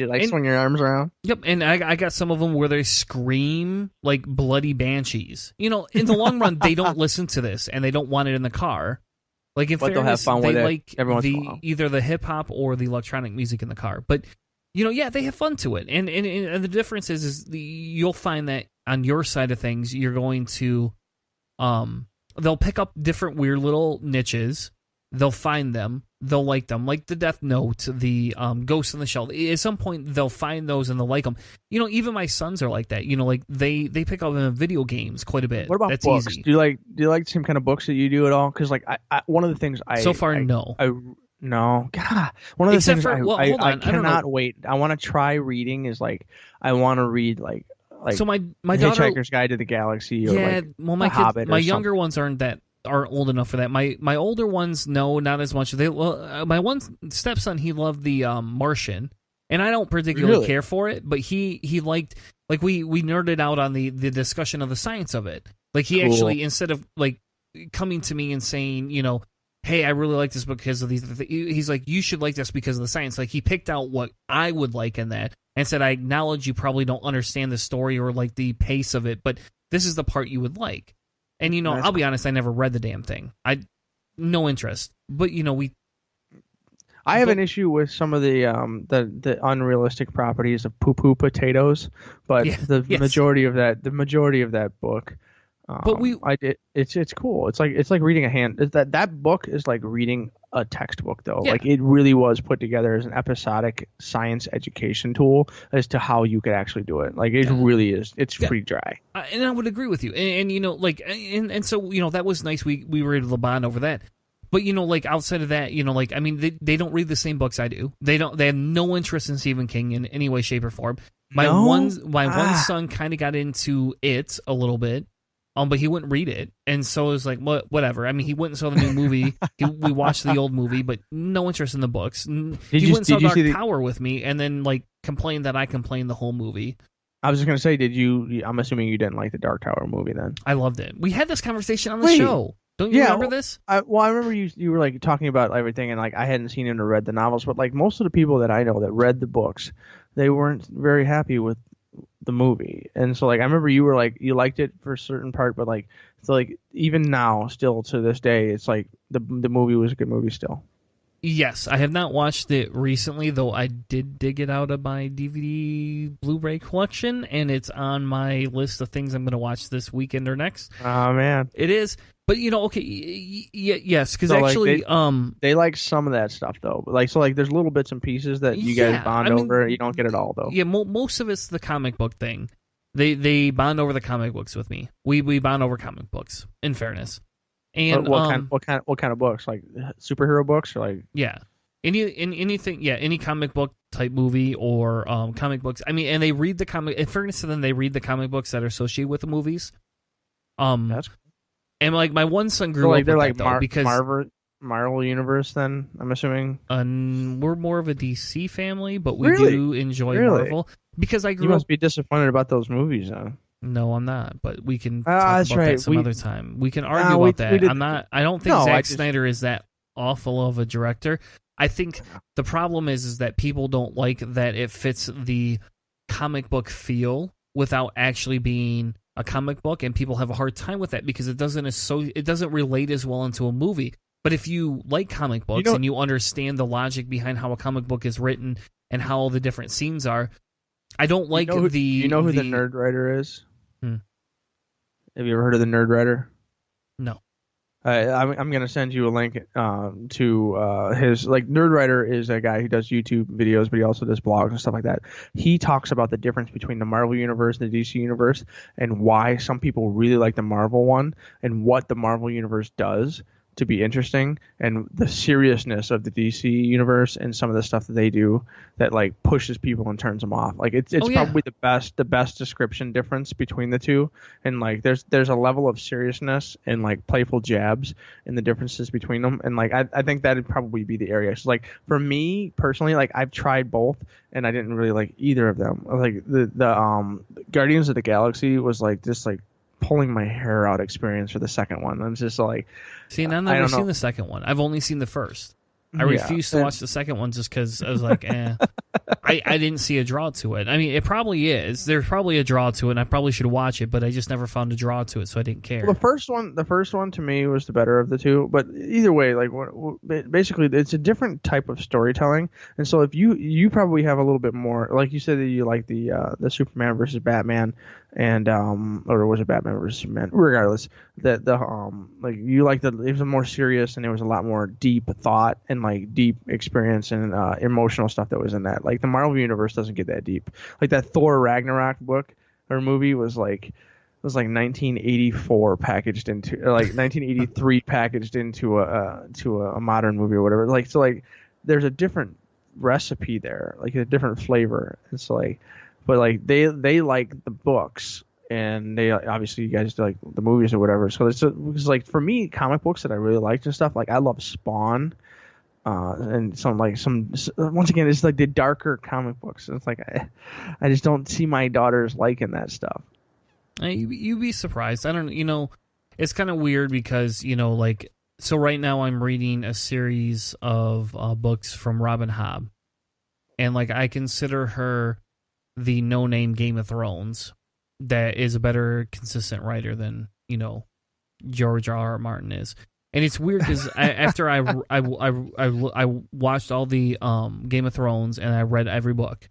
like swing your arms around. Yep, and I got some of them where they scream like bloody banshees. In the long run, they don't listen to this and they don't want it in the car. Like in fairness, they'll have fun with it like every once in a while. Either the hip hop or the electronic music in the car. But yeah, they have fun to it. And the difference is you'll find that on your side of things, you're going to they'll pick up different weird little niches. They'll find them. They'll like them. Like the Death Note, the Ghost in the Shell. At some point, they'll find those and they'll like them. Even my sons are like that. Like they pick up video games quite a bit. What about That's books? Easy. Do you like the same kind of books that you do at all? Because like I one of the things no. No. God. One of the Except things for, I cannot wait. I want to try reading is like I want to read like so my daughter, Hitchhiker's Guide to the Galaxy or like my kids, Hobbit my or younger ones aren't old enough for that. My older ones, no, not as much. My one stepson, he loved the Martian, and I don't particularly care for it, but he liked, like we nerded out on the discussion of the science of it. Like he actually, instead of like coming to me and saying, hey, I really like this book because of these, he's like, you should like this because of the science. Like he picked out what I would like in that and said, I acknowledge you probably don't understand the story or like the pace of it, but this is the part you would like. And, I'll be honest, I never read the damn thing. No interest. But, I have an issue with some of the unrealistic properties of poo-poo potatoes, but majority of that book, but it's cool. It's like reading that book is like reading a textbook though. Yeah. Like it really was put together as an episodic science education tool as to how you could actually do it. Like it really is. It's pretty dry. And I would agree with you. And so that was nice. We were able to bond over that. But like outside of that, like I mean, they don't read the same books I do. They have no interest in Stephen King in any way, shape, or form. My one son kind of got into it a little bit. But he wouldn't read it, and so it was like, whatever. I mean, he went and saw the new movie. We watched the old movie, but no interest in the books. He went and saw Dark Tower with me, and then like complained that I complained the whole movie. I was just gonna say, I'm assuming you didn't like the Dark Tower movie then. I loved it. We had this conversation on the show. Don't you remember this? I remember you were like talking about everything, and like I hadn't seen it or read the novels, but like most of the people that I know that read the books, they weren't very happy with the movie. And so like I remember you were like you liked it for a certain part, but like so like even now still to this day it's like the movie was a good movie still. Yes, I have not watched it recently, though I did dig it out of my DVD Blu-ray collection, and it's on my list of things I'm going to watch this weekend or next. Oh man, It is, but okay, yes, because So, actually, they like some of that stuff though. So there's little bits and pieces that you guys bond over. You don't get it all though. Yeah, most of it's the comic book thing. They bond over the comic books with me. We bond over comic books. In fairness, and what kind of books? Like superhero books, or like anything, any comic book type movie or comic books. I mean, and they read the comic. In fairness to them, they read the comic books that are associated with the movies. That's And like my one son grew up they're with like that, though, because Marvel Universe. Then I'm assuming. We're more of a DC family, but we Really? do enjoy Really? Marvel because I grew You up. must be disappointed about those movies, huh? No, I'm not. But we can talk that's about right. that some other time. We can argue we about that. did- I'm not. I don't think No, Zack I just- Snyder is that awful of a director. I think the problem is that people don't like that it fits the comic book feel without actually being a comic book, and people have a hard time with that because it doesn't relate as well into a movie. But if you like comic books and you understand the logic behind how a comic book is written and how all the different scenes are, I don't like You know who the the Nerd Writer is? Hmm. Have you ever heard of the Nerd Writer? No. I'm gonna send you a link to his Nerd Writer is a guy who does YouTube videos, but he also does blogs and stuff like that. He talks about the difference between the Marvel universe and the DC universe, and why some people really like the Marvel one, and what the Marvel universe does to be interesting, and the seriousness of the DC universe and some of the stuff that they do that like pushes people and turns them off. Like it's probably the best description difference between the two. And like there's a level of seriousness and like playful jabs in the differences between them. And like I think that'd probably be the area. So like for me personally, like I've tried both and I didn't really like either of them. Like the Guardians of the Galaxy was like just like pulling my hair out experience for the second one. I'm just like, See, and I've never seen the second one. I've only seen the first. I refused to watch the second one just because I was like, I didn't see a draw to it. I mean, it probably is. There's probably a draw to it, and I probably should watch it, but I just never found a draw to it, so I didn't care. Well, the first one to me was the better of the two. But either way, like basically, it's a different type of storytelling. And so if you probably have a little bit more, like you said that you like the Superman versus Batman, and or was it Batman versus Superman? Regardless, that like you like it was more serious and there was a lot more deep thought and like deep experience and emotional stuff that was in that. Like the Marvel universe doesn't get that deep. Like that Thor Ragnarok book or movie was like 1984 packaged into, or like 1983 packaged into a modern movie or whatever. Like so like there's a different recipe there, like a different flavor. It's like, but like they like the books. And they obviously, you guys do like the movies or whatever. So it's like for me, comic books that I really liked and stuff. Like I love Spawn, and some once again, it's like the darker comic books. It's like I just don't see my daughters liking that stuff. You'd be surprised. I don't. It's kind of weird because like so right now I'm reading a series of books from Robin Hobb, and like I consider her the no-name Game of Thrones. That is a better consistent writer than George R. R. Martin is, and it's weird because after I watched all the Game of Thrones and I read every book,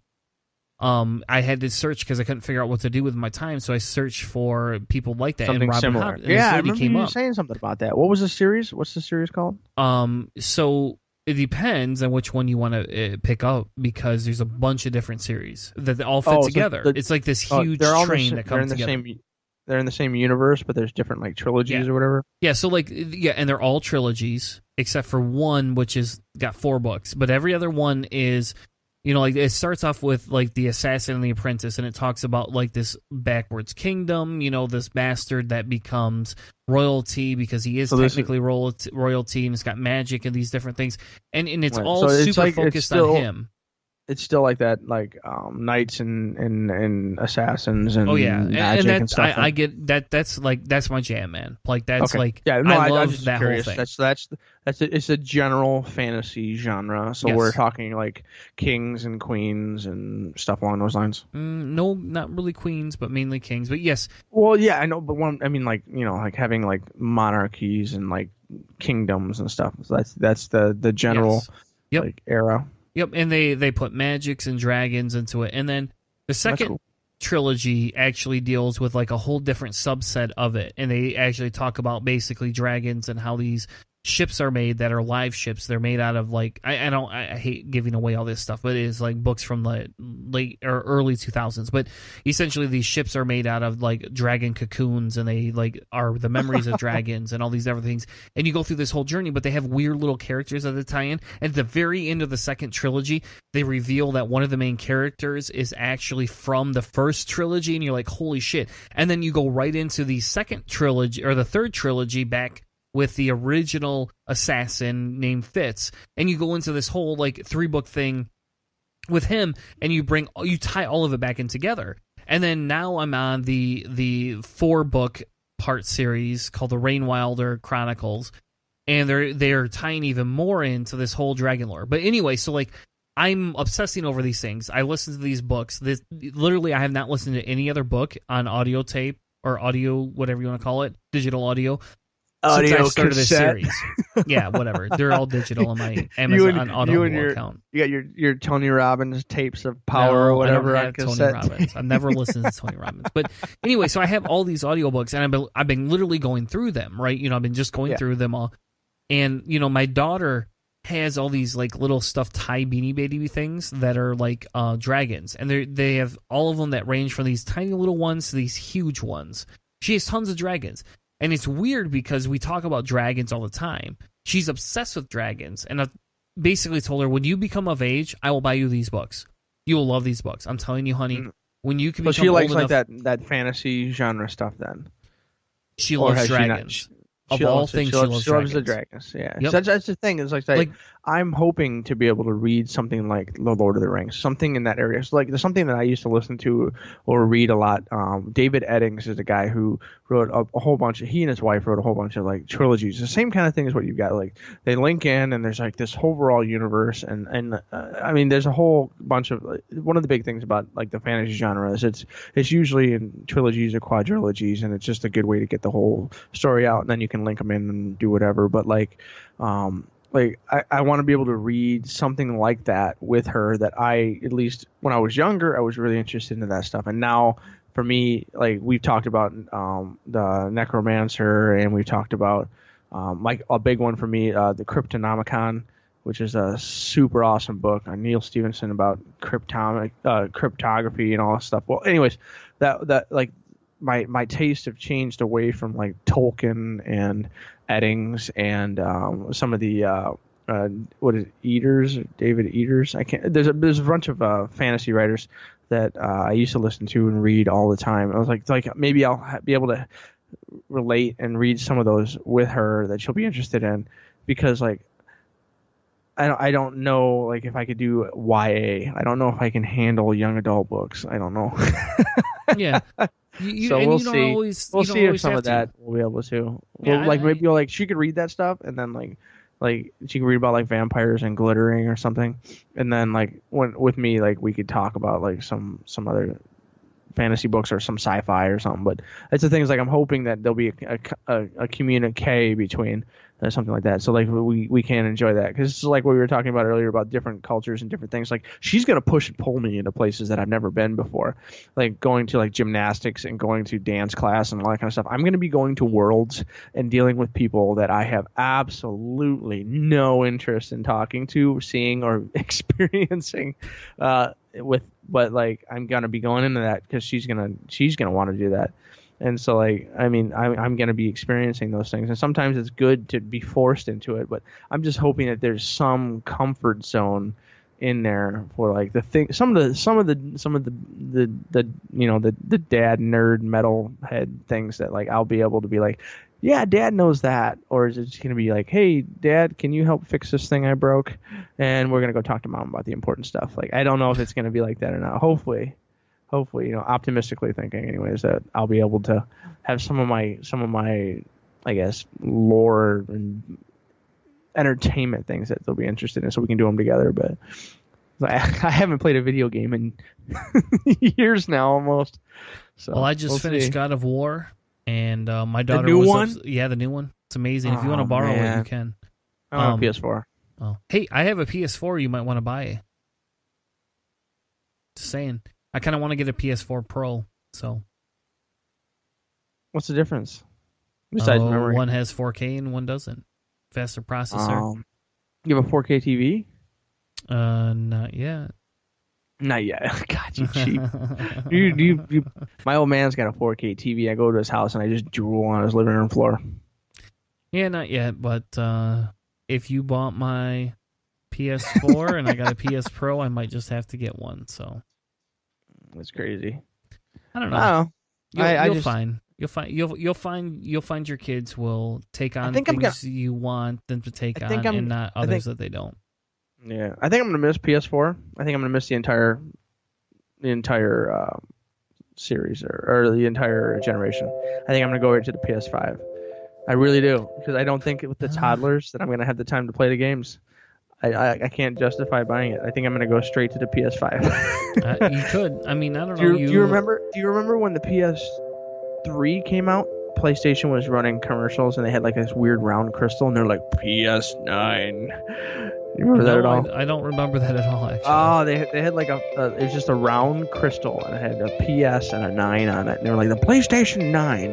I had to search because I couldn't figure out what to do with my time, so I searched for people like that. Something and Robin similar. Hobb, Yeah, I remember came you up. saying something about that. What was the series? What's the series called? So it depends on which one you want to pick up because there's a bunch of different series that all fit together. It's like this huge train that comes together. They're in the same universe, but there's different like trilogies or whatever. Yeah, so like and they're all trilogies except for one which is got 4 books, but every other one is like it starts off with like the assassin and the apprentice, and it talks about like this backwards kingdom, this bastard that becomes royalty because he is technically royalty, and it's got magic and these different things, and it's all super focused on him. It's still like that, like knights and assassins and magic and and stuff. I get that. That's my jam, man. Like that's like I I'm love just that curious. whole thing. It's a general fantasy genre. So we're talking like kings and queens and stuff along those lines. No, not really queens, but mainly kings. But yes. Well, yeah, I know, but like like having like monarchies and like kingdoms and stuff. So that's the general Yes. Yep. like era. Yep, and they put magics and dragons into it. And then the second cool. trilogy actually deals with like a whole different subset of it. And they actually talk about basically dragons and how these ships are made that are live ships. They're made out of like I hate giving away all this stuff, but it is like books from the late or early 2000s. But essentially these ships are made out of like dragon cocoons, and they like are the memories of dragons and all these other things. And you go through this whole journey, but they have weird little characters that they tie in. And at the very end of the second trilogy, they reveal that one of the main characters is actually from the first trilogy, and you're like, holy shit. And then you go right into the second trilogy or the third trilogy back with the original assassin named Fitz, and you go into this whole like 3-book thing with him, and you tie all of it back in together. And then now I'm on the 4-book part series called the Rain Wilder Chronicles, and they're tying even more into this whole dragon lore. But anyway, so like I'm obsessing over these things. I listen to these books. Literally, I have not listened to any other book on audio tape or audio, whatever you want to call it, digital audio. Since I started this series. Yeah, whatever. They're all digital on my Amazon Audible account. You got your Tony Robbins tapes of power or whatever. I don't have Tony Robbins. I've never listened to Tony Robbins. But anyway, so I have all these audiobooks, and I've been literally going through them, right? You know, I've been just going through them all. And, you know, my daughter has all these like little stuffed Thai Beanie Baby things that are like dragons. And they have all of them that range from these tiny little ones to these huge ones. She has tons of dragons. And it's weird because we talk about dragons all the time. She's obsessed with dragons. And I've basically told her, when you become of age, I will buy you these books. You will love these books. I'm telling you, honey. When you can become she likes old enough, like that fantasy genre stuff then. She loves dragons. Of all things, she loves the dragons. Yeah, Yep. So that's the thing. Is like I'm hoping to be able to read something like The Lord of the Rings, something in that area. So like there's something that I used to listen to or read a lot. David Eddings is a guy who wrote a whole bunch. He and his wife wrote a whole bunch of like trilogies. The same kind of thing as what you've got. Like they link in, and there's like this overall universe, and I mean there's a whole bunch of one of the big things about like the fantasy genre is it's usually in trilogies or quadrilogies, and it's just a good way to get the whole story out, and then you can link them in and do whatever. But like I want to be able to read something like that with her, that I, at least when I was younger, I was really interested in that stuff. And now for me, like we've talked about the Necromancer, and we've talked about like a big one for me, the Cryptonomicon, which is a super awesome book on Neil Stevenson about cryptography and all that stuff. Well, anyways, that like my tastes have changed away from like Tolkien and Eddings and some of the what is it, David Eaters? I can't. There's a bunch of fantasy writers that I used to listen to and read all the time. I was like maybe I'll be able to relate and read some of those with her that she'll be interested in, because like I don't know like if I could do YA. I don't know if I can handle young adult books. I don't know. Yeah. So we'll see. We'll see if some of that we'll be able to. Yeah, maybe like she could read that stuff, and then like she could read about like vampires and glittering or something, and then like with me like we could talk about like some other fantasy books or some sci-fi or something. But that's the thing, is like I'm hoping that there'll be a communique between something like that, so like we can enjoy that, because it's like what we were talking about earlier about different cultures and different things. Like she's gonna push and pull me into places that I've never been before, like going to like gymnastics and going to dance class and all that kind of stuff. I'm gonna be going to worlds and dealing with people that I have absolutely no interest in talking to, seeing, or experiencing with. But like I'm gonna be going into that because she's gonna want to do that. And so, like, I mean, I'm going to be experiencing those things, and sometimes it's good to be forced into it. But I'm just hoping that there's some comfort zone in there for like the thing, some of the you know the dad nerd metal head things that like I'll be able to be like, yeah, Dad knows that, or is it just going to be like, hey, Dad, can you help fix this thing I broke? And we're going to go talk to Mom about the important stuff. Like, I don't know if it's going to be like that or not. Hopefully, you know, optimistically thinking anyways, that I'll be able to have some of my, I guess, lore and entertainment things that they'll be interested in, so we can do them together. But I haven't played a video game in years now, almost. So well, I just finished God of War, and my daughter the new one. Yeah, the new one. It's amazing. If you want to borrow it, you can. I want a PS4. Oh. Hey, I have a PS4 you might want to buy. Just saying. I kind of want to get a PS4 Pro, so. What's the difference? Besides memory. One has 4K and one doesn't. Faster processor. You have a 4K TV? Not yet. Not yet. God, you cheap. you, my old man's got a 4K TV. I go to his house and I just drool on his living room floor. Yeah, not yet, but if you bought my PS4 and I got a PS Pro, I might just have to get one, so. That's crazy. I don't know. I don't know. You'll find your kids will take on things you want them to take on and not others that they don't. Yeah, I think I'm gonna miss PS4. I think I'm gonna miss the entire series or the entire generation. I think I'm gonna go right to the PS5. I really do, because I don't think with the toddlers that I'm gonna have the time to play the games. I can't justify buying it. I think I'm gonna go straight to the PS5. You could. I mean, I don't know. Do you remember when the PS3 came out? PlayStation was running commercials and they had like this weird round crystal and they're like PS9. You remember that at all? I don't remember that at all, actually. Oh, they had like it was just a round crystal and it had a PS and a 9 on it. And they were like the PlayStation 9.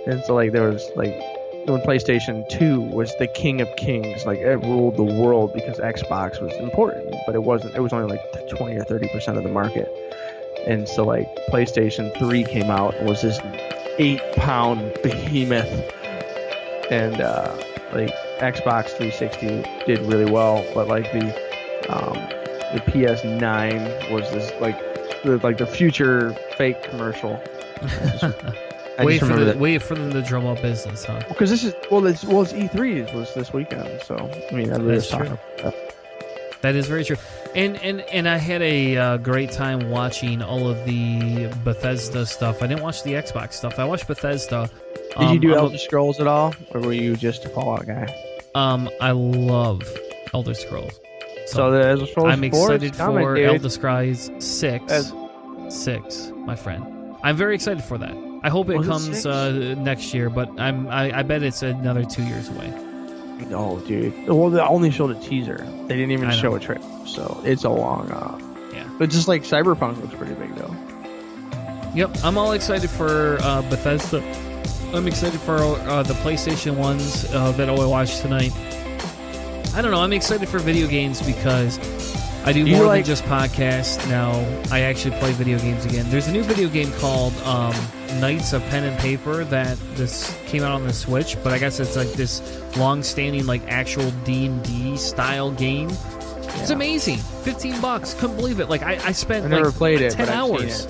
And so like there was like when PlayStation 2 was the king of kings, like it ruled the world because Xbox was important, but it wasn't. It was only like 20 or 30% of the market. And so like PlayStation 3 came out and was this 8-pound behemoth, and like Xbox 360 did really well, but like the PS9 was this like the future fake commercial. Wait for them to drum up business, huh? Because this is it's E3 was this weekend, so I mean that's true. That is very true. And I had a great time watching all of the Bethesda stuff. I didn't watch the Xbox stuff. I watched Bethesda. Did you do Elder Scrolls at all, or were you just a Fallout guy? I love Elder Scrolls. So the Elder Scrolls I'm excited for dude. Elder Scrolls 6, my friend. I'm very excited for that. I hope it comes next year, but I bet it's another 2 years away. No, dude. Well, they only showed a teaser. They didn't even show a trailer, so it's a long. Yeah. But just like Cyberpunk looks pretty big, though. Yep, I'm all excited for Bethesda. I'm excited for the PlayStation ones that I watched tonight. I don't know. I'm excited for video games because I do more than just podcasts now. I actually play video games again. There's a new video game called Knights of Pen and Paper that this came out on the Switch, but I guess it's like this long-standing like actual D&D style game. Yeah. It's amazing. $15. Couldn't believe it. Like I spent never played 10 hours.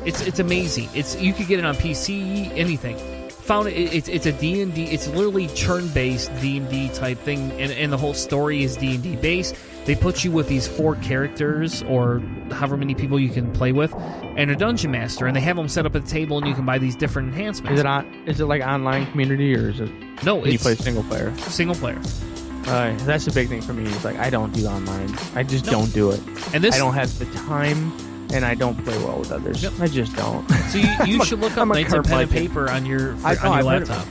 It's amazing. You could get it on PC, anything. Found it. It's a D&D. It's literally turn-based D&D type thing, and the whole story is D&D based. They put you with these 4 characters, or however many people you can play with, and a dungeon master, and they have them set up at the table, and you can buy these different enhancements. Is it like online community, or is it? No, you play single player. Single player. That's the big thing for me. It's like I don't do online. I just don't do it. And I don't have the time. And I don't play well with others. Yep. I just don't. So you should look up Knights of Pen and Paper on your laptop.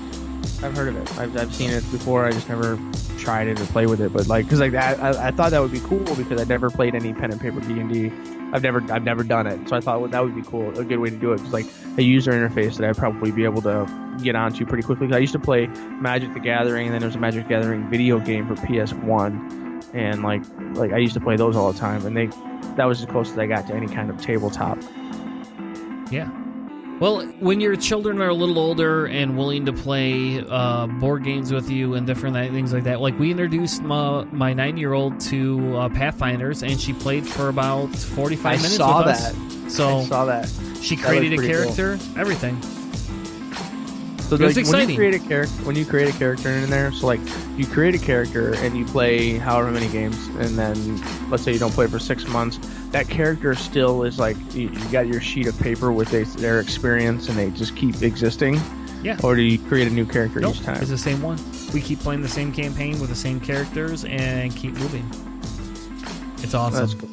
I've heard of it. I've seen it before. I just never tried it or played with it. But like, because like I thought that would be cool because I'd never played any pen and paper D&D. I've never done it. So I thought that would be cool. A good way to do it. It's like a user interface that I'd probably be able to get onto pretty quickly. I used to play Magic the Gathering, and then there was a Magic the Gathering video game for PS1, and like I used to play those all the time, and that was as close as I got to any kind of tabletop. Yeah. Well, when your children are a little older and willing to play board games with you and different things like that, like we introduced my 9-year-old to Pathfinders, and she played for about 45 minutes with us. I saw that. She created a character, cool. Everything. So it was exciting. When you create a character in there, so like you create a character and you play however many games, and then let's say you don't play for 6 months, that character still is like you got your sheet of paper with their experience, and they just keep existing. Yeah. Or do you create a new character each time? It's the same one. We keep playing the same campaign with the same characters and keep moving. It's awesome. That's cool.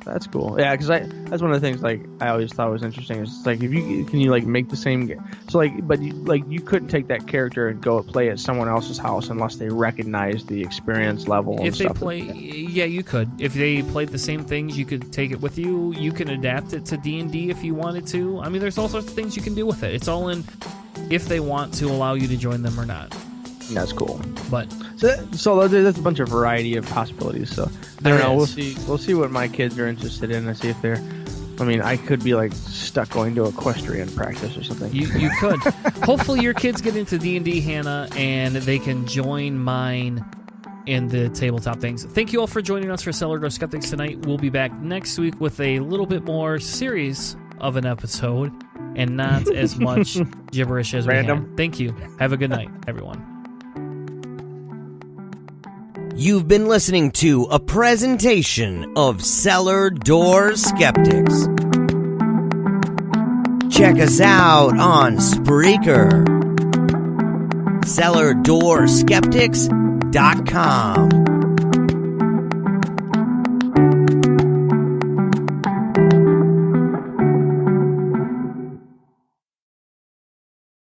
That's cool. Yeah, because that's one of the things like I always thought was interesting. Is like if you can you like make the same so like but you couldn't take that character and go play at someone else's house unless they recognize the experience level. And if they stuff play, like that. yeah, you could. If they played the same things, you could take it with you. You can adapt it to D&D if you wanted to. I mean, there's all sorts of things you can do with it. It's all in if they want to allow you to join them or not. That's cool. But so there's a bunch of variety of possibilities. So I don't know. is. We'll see what my kids are interested in and see if they're. I mean, I could be like stuck going to equestrian practice or something. You could. Hopefully your kids get into D&D, Hannah, and they can join mine in the tabletop things. Thank you all for joining us for Cellar Door Skeptics tonight. We'll be back next week with a little bit more serious of an episode and not as much gibberish as Random. we had. Thank you. Have a good night, everyone. You've been listening to a presentation of Cellar Door Skeptics. Check us out on Spreaker. CellarDoorSkeptics.com